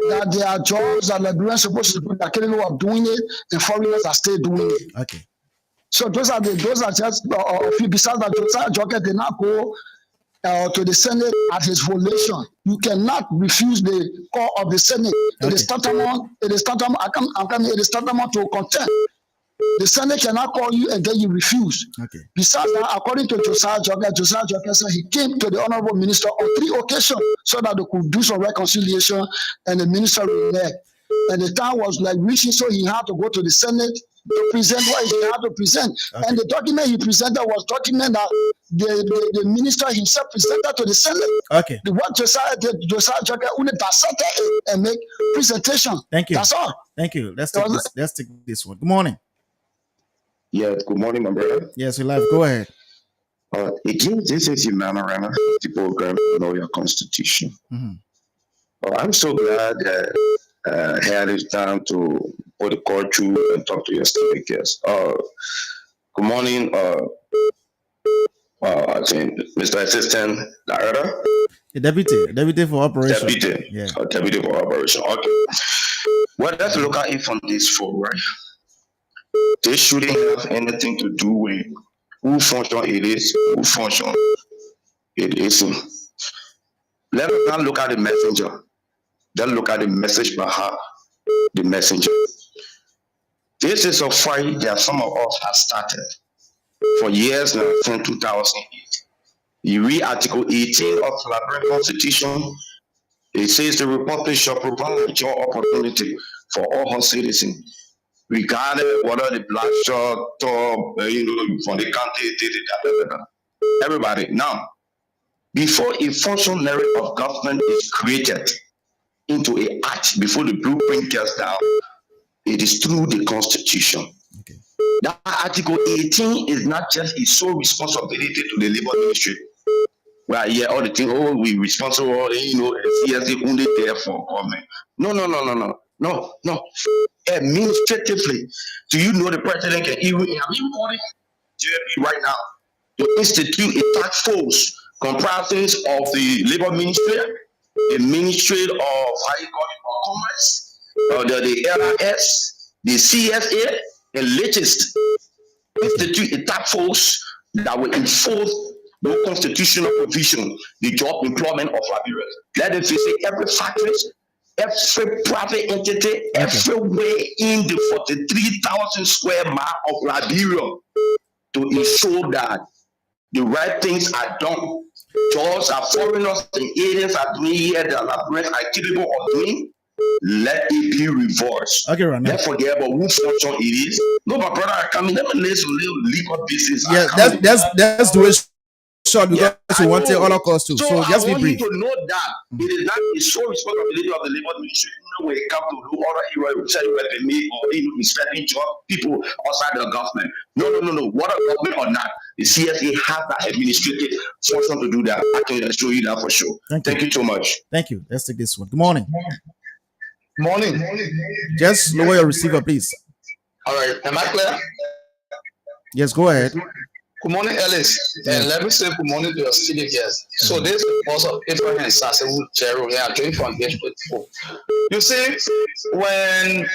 that there are jobs that Liberians are supposed to do, that are capable of doing it, and foreigners are still doing it. Okay. So those are just a few. Besides that, Josiah Joker did not go to the Senate at his volition. You cannot refuse the call of the Senate. Okay. It is tantamount. It is tantamount to contempt. The Senate cannot call you and then you refuse. Okay. Besides that, according to Josiah Joker said he came to the Honorable Minister on 3 occasions so that they could do some reconciliation, and the minister reneged. And the time was like reaching, so he had to go to the Senate to present what he had to present. Okay. And the document he presented was document that the minister himself presented to the Senate. Okay. What Josiah Joker only dissected it and make presentation. Thank you. That's all. Thank you. Let's take this one. Good morning. Yes, good morning, my brother. Yes, you're live. Go ahead. Again, this is Emmanuel, the program Know Your Constitution. I'm so glad that I had this time to put the call through and talk to your speakers. Good morning, I think Mr. Assistant Director. The deputy for operation. Deputy. Yeah. Deputy for operation. Okay. Well, let's look at it from this forward, right? This shouldn't have anything to do with who function it is, who function it isn't. Let us not look at the messenger. Let's look at the message behind the messenger. This is a fight that some of us have started for years now, since 2008. You read Article 18 of the Liberian Constitution. It says the Republic shall provide job opportunity for all her citizens, regardless whether the black short, top, from the country, everybody. Now, before a functionary of government is created into an act, before the blueprint gets down, it is through the Constitution. Okay. That Article 18 is not just a sole responsibility to the Labor Ministry. Well, yeah, all the things, we responsible, the CSA only there for government. No. No. Administratively, do you know the president can even have you calling JP right now to institute a task force comprising of the labor ministry, the ministry of how you call it, commerce, the LRS, the CSA, and latest institute a task force that will enforce the constitutional provision, the job employment of Liberians. Let them visit every factory, every private entity, everywhere in the 43,000 square mile of Liberia to ensure that the right things are done. Jobs are foreigners and aliens are doing here that Liberians are capable of doing. Let it be reversed. Okay, right now. Let's forget about who function it is. No, my brother, I come in. Let me lay some little legal business. Yeah, that's the way short because we want the other cause too. So just be brief. I want you to know that it is not the sole responsibility of the labor ministry. When it comes to do other areas, say whether they make or inspecting job people outside the government. No. Whether government or not, the CSA has that administrative function to do that. I can assure you that for sure. Thank you so much. Thank you. Let's take this one. Good morning. Morning. Just lower your receiver, please. All right. Am I clear? Yes, go ahead. Good morning, Ellis. And let me say good morning to your studio guests. So this is also Abraham Sasewu Jero here, joined from Gate 24. You see, when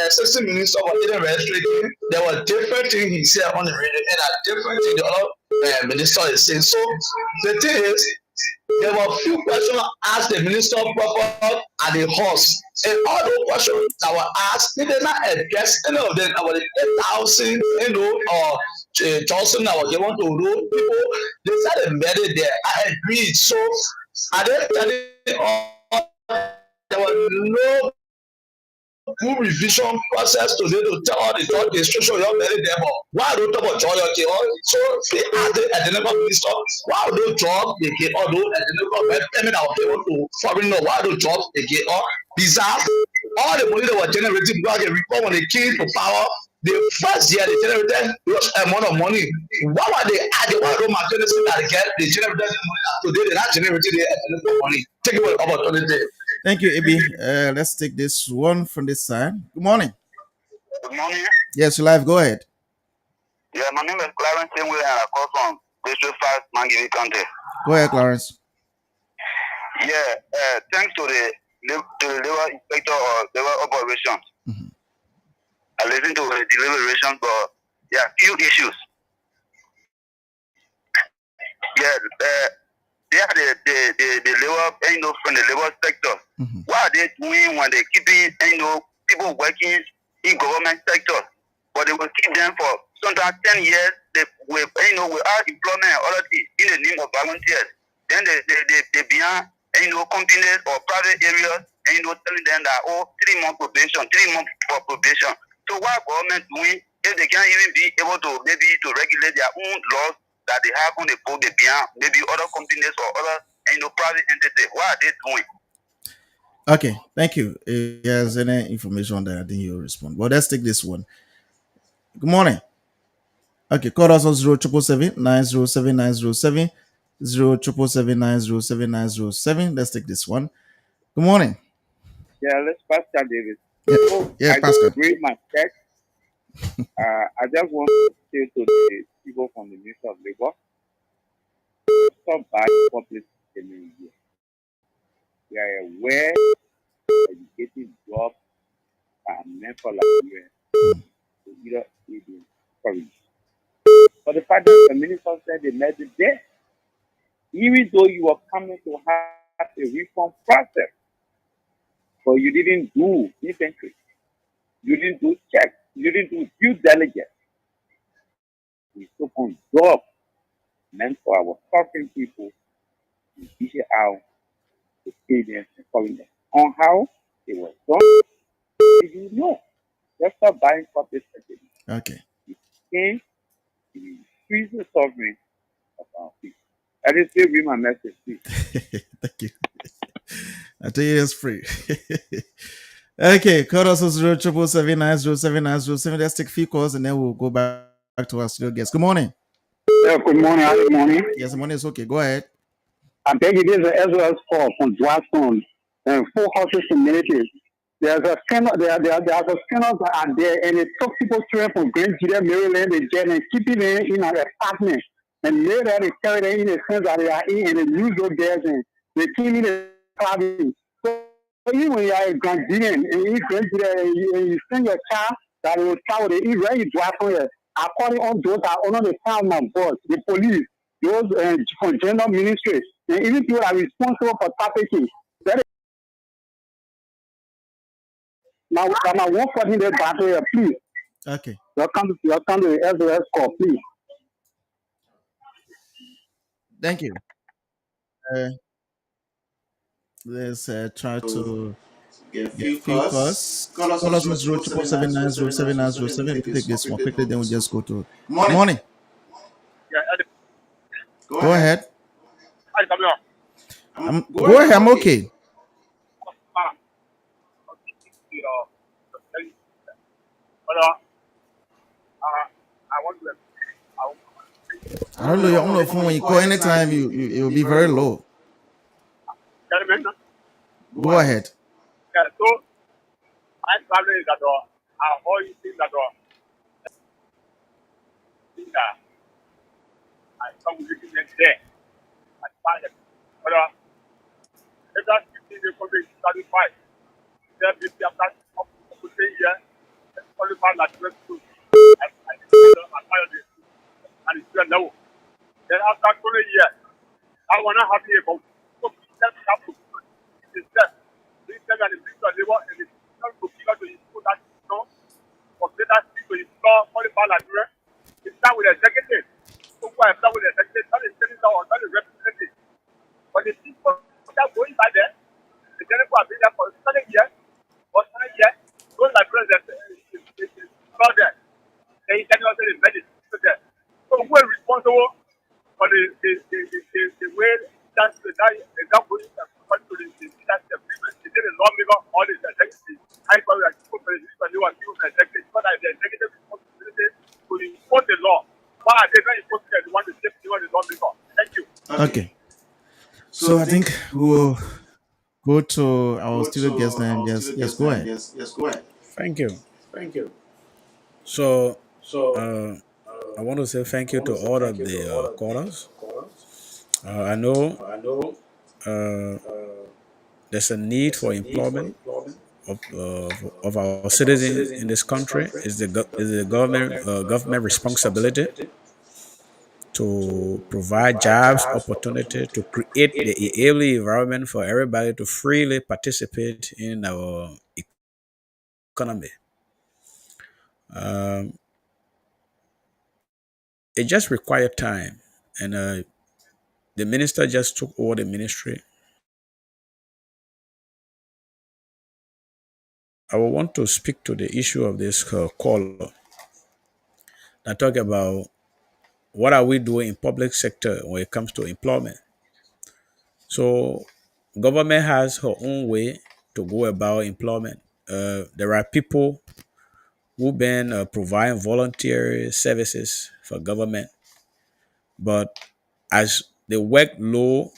60 minutes of didn't register, there were different things he said on the radio and a different thing the other minister is saying. So the thing is, there were a few questions asked the minister proper at the horse. And all those questions that were asked, they did not address any of them. About the 8,000, or Johnson that was given to those people, they started embedded there. I agreed. So at the there was no good revision process today to tell all the job instruction you already there. But why don't talk about job? So they asked the identical minister, why don't jobs they get all those identical payment that was given to foreign? Why don't jobs they get all bizarre? All the money that was generated back and report when they came to power. The first year they generated huge amount of money. Why were they adding? Why don't maintenance that get they generated money today? They're not generating the money. Take away opportunity. Thank you, Ibi. Let's take this one from this side. Good morning. Good morning. Yes, you're live. Go ahead. Yeah, my name is Clarence Singway and I call from District 5, Mangivi County. Go ahead, Clarence. Yeah, thanks to the labor inspector or labor operations. Mm-hmm. I listened to the deliberations, but there are few issues. Yeah, they are the labor, from the labor sector. Mm-hmm. What are they doing when they keeping, people working in government sector? But they will keep them for sometimes 10 years. They will, without employment and other things in the name of volunteers. Then they beyond, companies or private areas, telling them that 3 months probation, 3 months for probation. So what government doing if they can't even be able to maybe to regulate their own laws that they have on the book, they beyond maybe other companies or other private entities? What are they doing? Okay, thank you. If there's any information on that, I think you'll respond. But let's take this one. Good morning. Okay, call us on 0777 907 907 0777 907 907. Let's take this one. Good morning. Yeah, let's Pastor David. Yeah, Pastor. I agree my text. I just want to say to the people from the Ministry of Labor, stop buying public in India. We are aware educating jobs are meant for Nigeria to either aid in courage. But the fact that the minister said they made it there, even though you were coming to have a reform process, but you didn't do inventory, you didn't do checks, you didn't do due diligence. We took on jobs meant for our suffering people to dish it out to pay them and calling them. On how it was done, did you know? Let's stop buying public sector. Okay. It came to increase the sovereignty of our people. I just still read my message, please. Thank you. I tell you it's free. Okay, call us on 0777 907 907. Let's take a few calls and then we'll go back to our studio guests. Good morning. Yeah, good morning. Good morning. Yes, the morning is okay. Go ahead. I beg you, this is as well as from Dwaston and 4 houses community. There's a scanner, there's a scanners that are there, and they took people's children from Grand Judah, Maryland, they get and keep it in an apartment. And later they carry them in the sense that they are in, and they use those girls, and they came in the clubbing. So even when you are a Grand Judah, and you Grand Judah, and you send your child, that will travel, they eat where you drive from here. According on those are under the sound of boss, the police, those from gender ministry, and even people are responsible for trafficking. Now, I'm a 140 day battle here, please. Okay. Welcome to the SOS call, please. Thank you. Let's try to get few calls. Call us on 0779079007. We take this one quickly, then we just go to morning. Go ahead. Go ahead. I'm okay. I don't know your own phone. When you call anytime, it will be very low. Go ahead. So I'm traveling that door. I hold you in that door. I come with you next day. I find it. But let us see the COVID 35. There will be a part of the year. Only part that went through. I find it. And it's still low. Then after 20 years, I want to have you about so that's happened. It's that. This time and the people labor and the people to figure to put that no for better people to install all the balance. It's not with the executive. So why start with the executive? That is telling down that is representative. But the people that go inside there, the general have been there for 7 years or 7 years. Those are president is not there. They can also be medicine there. So who is responsible for the way that example is according to the leadership agreement? Is it a lawmaker or is the executive? I call it a people president, they want to give the executive, but the executive responsibility to enforce the law. Why are they not enforcing the one the lawmaker? Thank you. Okay. So I think we'll go to our studio guest name. Yes, go ahead. Yes, go ahead. Thank you. So, I want to say thank you to all of the callers. I know there's a need for employment of our citizens in this country. Is the government responsibility to provide jobs, opportunity, to create the enabling environment for everybody to freely participate in our economy. It just required time, and the minister just took over the ministry. I will want to speak to the issue of this caller. I talk about what are we doing in public sector when it comes to employment. So government has her own way to go about employment. There are people who've been providing volunteer services for government, but as they work low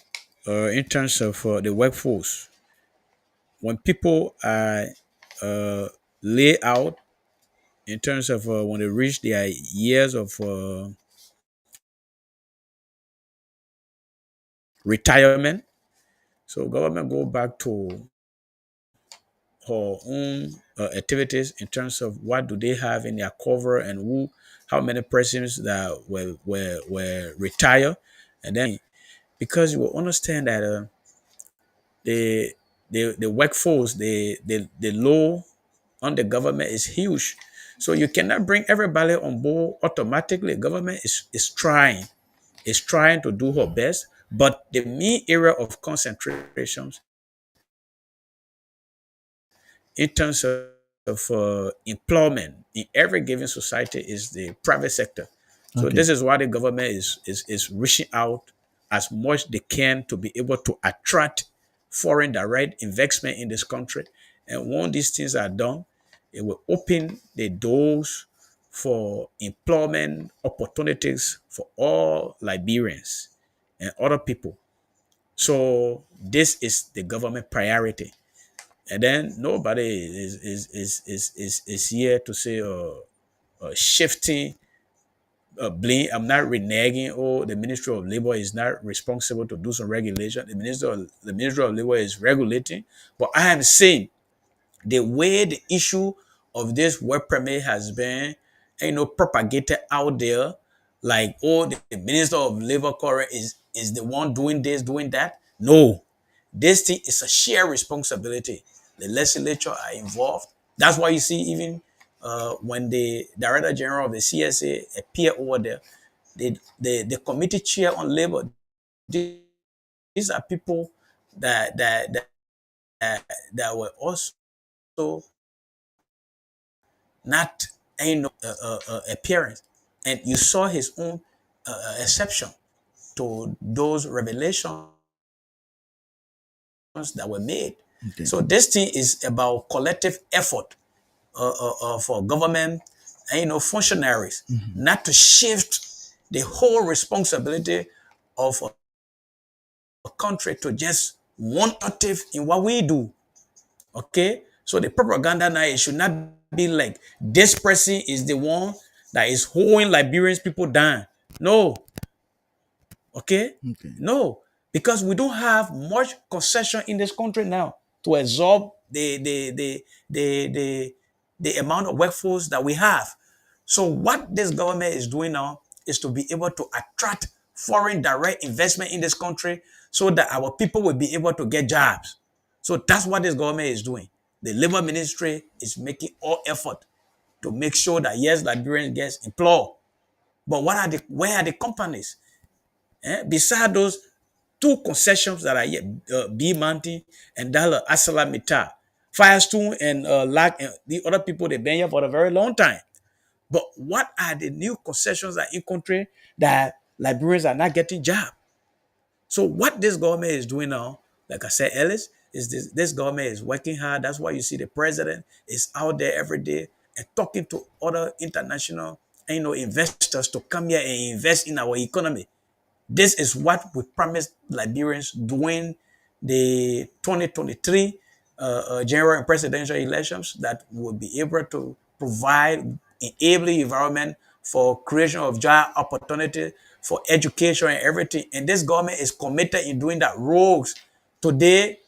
in terms of the workforce, when people are laid out in terms of when they reach their years of retirement, so government go back to her own activities in terms of what do they have in their cover and how many persons that were retired, and then because you will understand that the workforce, the low on the government is huge, so you cannot bring everybody on board automatically. Government is trying to do her best, but the main area of concentration in terms of employment in every given society is the private sector. So Okay. this is why the government is reaching out as much they can to be able to attract foreign direct investment in this country. And when these things are done, it will open the doors for employment opportunities for all Liberians and other people. So this is the government priority. And then nobody is here to say shifting blame. I'm not reneging. Oh, the Ministry of Labor is not responsible to do some regulation. The Ministry of Labor is regulating. But I am saying the way the issue of this work permit has been, propagated out there, like, oh, the Minister of Labor current is the one doing this, doing that. No, this thing is a shared responsibility. The legislature are involved. That's why you see even when the Director General of the CSA appear over there, the committee chair on labor, these are people that were also not appearance, and you saw his own exception to those revelations that were made. Okay. So this thing is about collective effort for government and functionaries, not to shift the whole responsibility of a country to just one octave in what we do. Okay, so the propaganda now, it should not be like this person is the one that is holding Liberians people down. No, okay, Okay. no, because we don't have much concession in this country now to absorb the amount of workforce that we have. So what this government is doing now is to be able to attract foreign direct investment in this country so that our people will be able to get jobs. So that's what this government is doing. The labor ministry is making all effort to make sure that yes, Liberians get employed. But where are the companies? Beside those two concessions that are here, B Mountain and Dollar ArcelorMittal, Firestone and Lack, and the other people, they've been here for a very long time. But what are the new concessions that in country that Liberians are not getting job? So what this government is doing now, like I said, Ellis, is this government is working hard. That's why you see the president is out there every day and talking to other international investors to come here and invest in our economy. This is what we promised Liberians during the 2023 general and presidential elections, that will be able to provide enabling environment for creation of job opportunity, for education and everything. And this government is committed in doing that. Rogues today,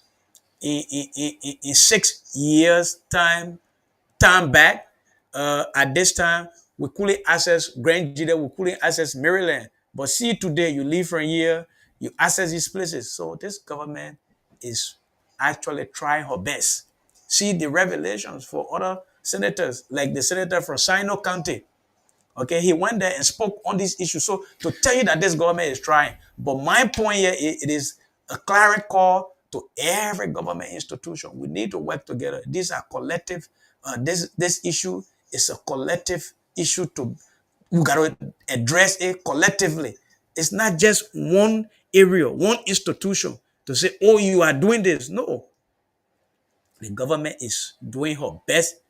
in 6 years time back, at this time, we couldn't access Grand Jide, we couldn't access Maryland. But see, today, you leave from here, you access these places. So this government is actually trying her best. See the revelations for other senators, like the senator from Sino County. Okay, he went there and spoke on this issue. So to tell you that this government is trying, but my point here, it is a clear call to every government institution. We need to work together. These are collective. This issue is a collective issue. We got to address it collectively. It's not just one area, one institution to say, "Oh, you are doing this." No, the government is doing her best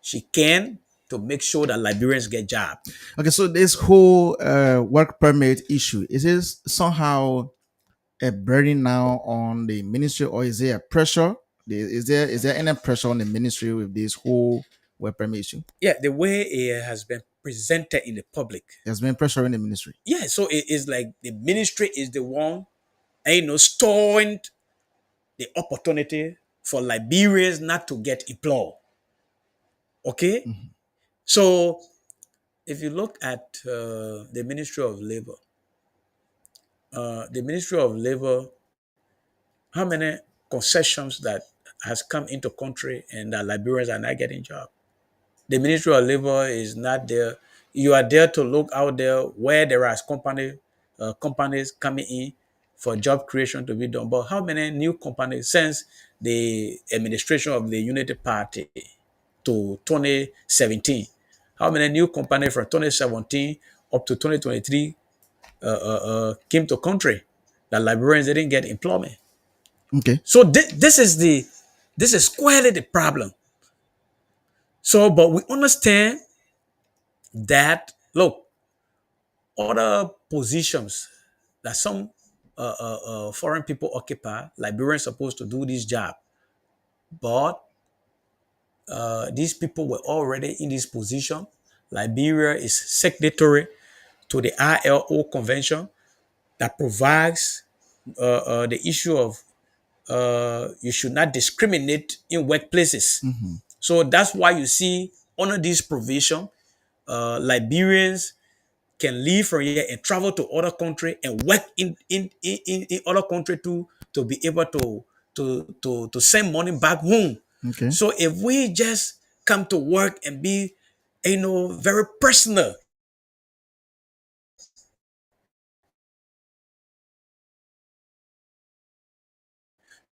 she can to make sure that Liberians get jobs. Okay, so this whole work permit issue, is this somehow a burden now on the ministry, or is there a pressure? Is there any pressure on the ministry with this whole work permit issue? Yeah, the way it has been presented in the public. There's been pressure in the ministry. Yeah, so it is like the ministry is the one, storing the opportunity for Liberians not to get employed. Okay, so if you look at the Ministry of Labor, how many concessions that has come into country and that Liberians are not getting jobs? The Ministry of Labor is not there. You are there to look out there where there are companies coming in for job creation to be done. But how many new companies since the administration of the Unity Party to 2017? How many new companies from 2017 up to 2023 came to country that Liberians didn't get employment? Okay. So this is squarely the problem. So, but we understand that, look, other positions that some foreign people occupy, Liberians supposed to do this job. but these people were already in this position. Liberia is signatory to the ILO convention that provides the issue of you should not discriminate in workplaces. So that's why you see under this provision, Liberians can leave from here and travel to other country and work in other country to be able to send money back home. Okay. So if we just come to work and be very personal,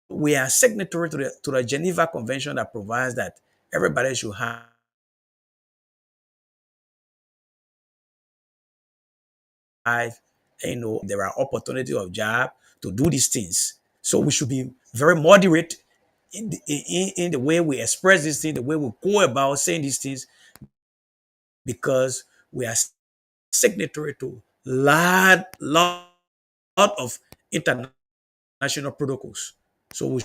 we are signatory to the Geneva Convention that provides that everybody should have there are opportunity of job to do these things. So we should be very moderate in the way we express these things, the way we go about saying these things, because we are signatory to lot of international protocols. So we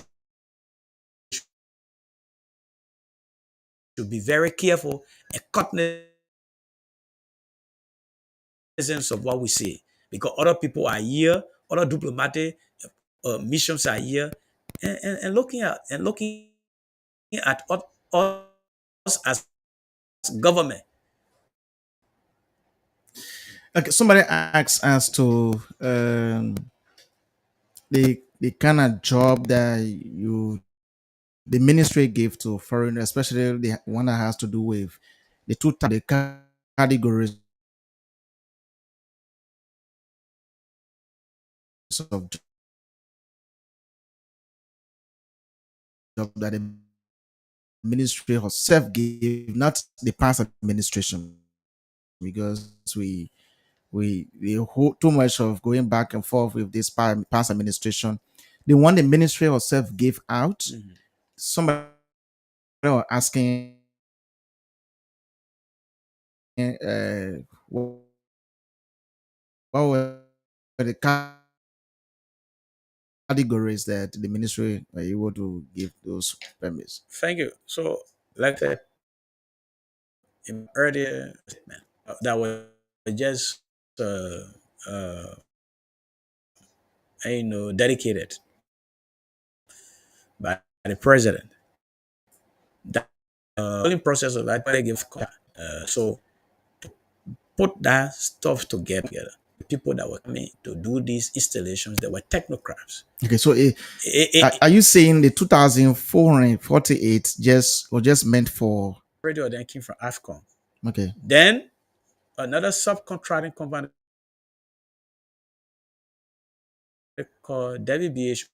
should be very careful and cognizant of what we say, because other people are here, other diplomatic missions are here, and looking at us as government. Okay, somebody asks as to the kind of job that the ministry gave to foreigners, especially the one that has to do with the categories of job that the ministry herself gave, not the past administration, because we hold too much of going back and forth with this past administration. The one the ministry herself gave out, somebody was asking what were the categories that the ministry were able to give those permits. Thank you. So, like I said in earlier statement, that was just uh, dedicated by the president. That process of that give so put that stuff together. The people that were coming to do these installations, they were technocrats. Okay, so are you saying the 2,448 just meant for radio then came from AFCON? Okay. Then another subcontracting company called WBH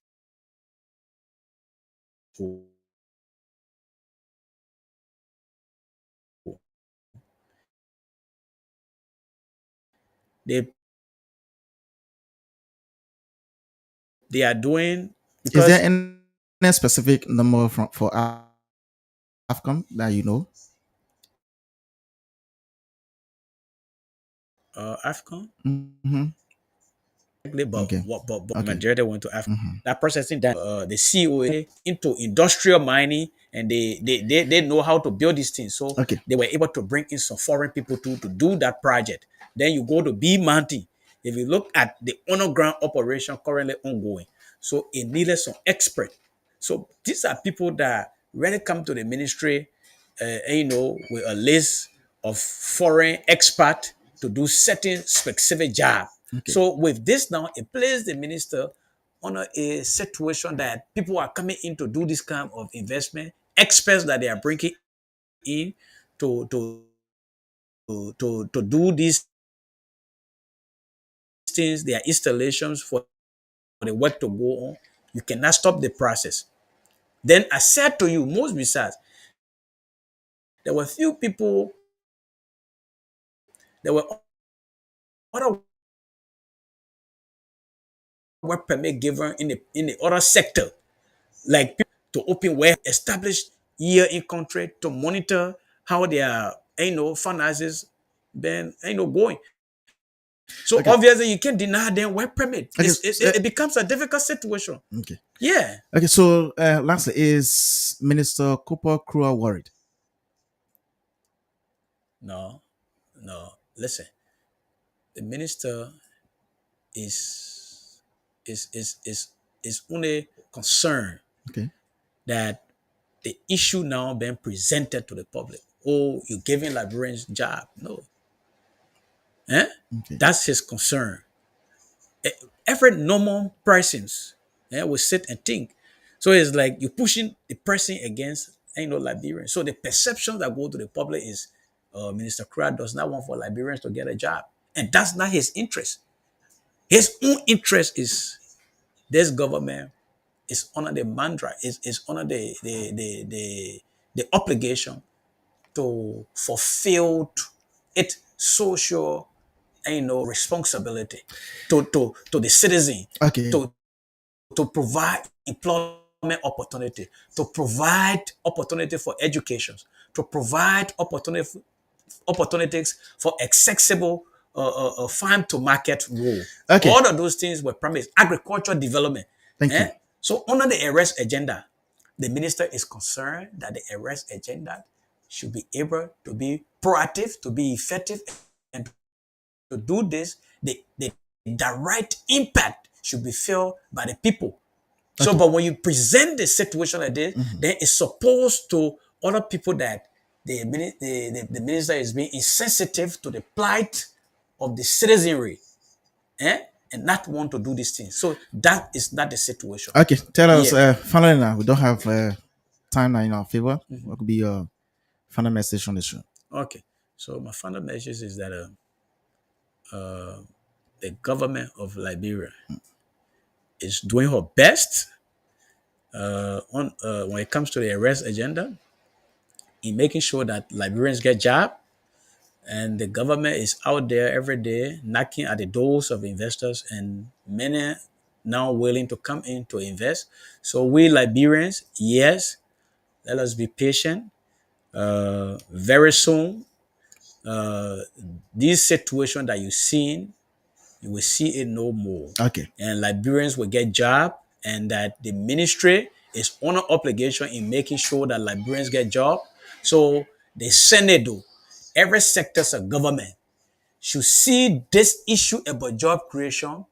they are doing. Is there any specific number for AFCON that you know? AFCON? Mm-hmm. Okay. But majority went to Africa. That processing that the COA into industrial mining, and they know how to build these things. So they were able to bring in some foreign people to do that project. Then you go to B Mountain. If you look at the underground operation currently ongoing, so it needed some expert. So these are people that really come to the ministry, with a list of foreign expert to do certain specific job. So with this now, it places the minister on a situation that people are coming in to do this kind of investment, experts that they are bringing in to do these things, their installations for the work to go on. You cannot stop the process. Then I said to you, most besides, there were few people, there were other work permit given in the other sector, like to open where established here in country to monitor how their finances been going. So Okay. obviously you can't deny them work permit. Okay, It becomes a difficult situation. Okay. Yeah. Okay. So, lastly, is Minister Cooper Cruel worried? No. Listen, the minister is only concerned Okay. that the issue now being presented to the public. Oh, you're giving Liberians job. No. Okay. That's his concern. Every normal persons will sit and think. So it's like you're pushing the person against Liberians. So the perception that go to the public is Minister Crowd does not want for Liberians to get a job. And that's not his interest. His own interest is this government is under the mantra, is under the obligation to fulfill its social responsibility to the citizen, Okay. to provide employment opportunity, to provide opportunity for education, to provide opportunities for accessible farm to market role. Okay. All of those things were promised. Agricultural development. Thank you. So under the arrest agenda, the minister is concerned that the arrest agenda should be able to be proactive, to be effective, and to do this, the direct impact should be felt by the people. So, but when you present the situation like this, then it's supposed to other people that the minister is being insensitive to the plight of the citizenry, and not want to do these things. So that is not the situation. Okay. Tell us, Yeah. finally now, we don't have time now in our favor. What could be your final message on the show? Okay. So my final message is that the government of Liberia is doing her best when it comes to the arrest agenda in making sure that Liberians get job, and the government is out there every day knocking at the doors of investors, and many now willing to come in to invest. So we Liberians, yes, let us be patient. Very soon, this situation that you've seen, you will see it no more. Okay. And Liberians will get job, and that the ministry is on an obligation in making sure that Liberians get job. So the Senate, every sectors of government should see this issue about job creation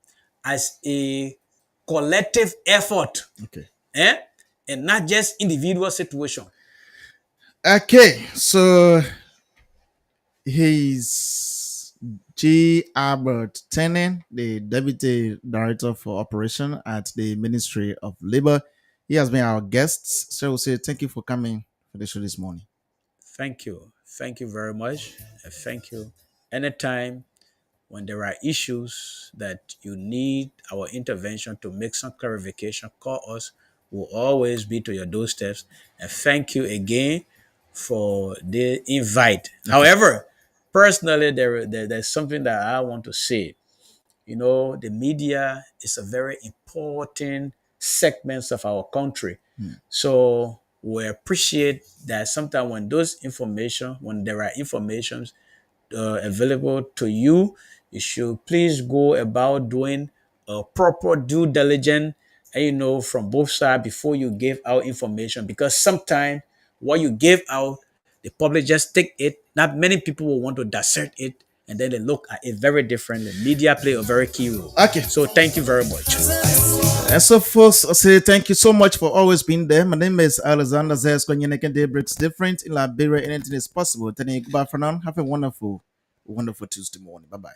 as a collective effort, Okay. and not just individual situation. Okay. So he's G. Albert Tenen, the Deputy Director for Operation at the Ministry of Labor. He has been our guest. So we'll say thank you for coming for the show this morning. Thank you. Thank you very much. And thank you. Anytime when there are issues that you need our intervention to make some clarification, call us. We'll always be to your doorsteps. And thank you again for the invite. However, personally, there's something that I want to say. The media is a very important segment of our country. So we appreciate that sometimes when there are informations available to you, you should please go about doing a proper due diligence, from both sides before you give out information. Because sometimes what you give out, the public just take it. Not many people will want to dissect it, and then they look at it very differently. Media play a very key role. Okay. So thank you very much. And so, folks, I say thank you so much for always being there. My name is Alexander Zesko. Day breaks different in Liberia. Anything is possible. Thank you. Goodbye for now. Have a wonderful Tuesday morning. Bye bye.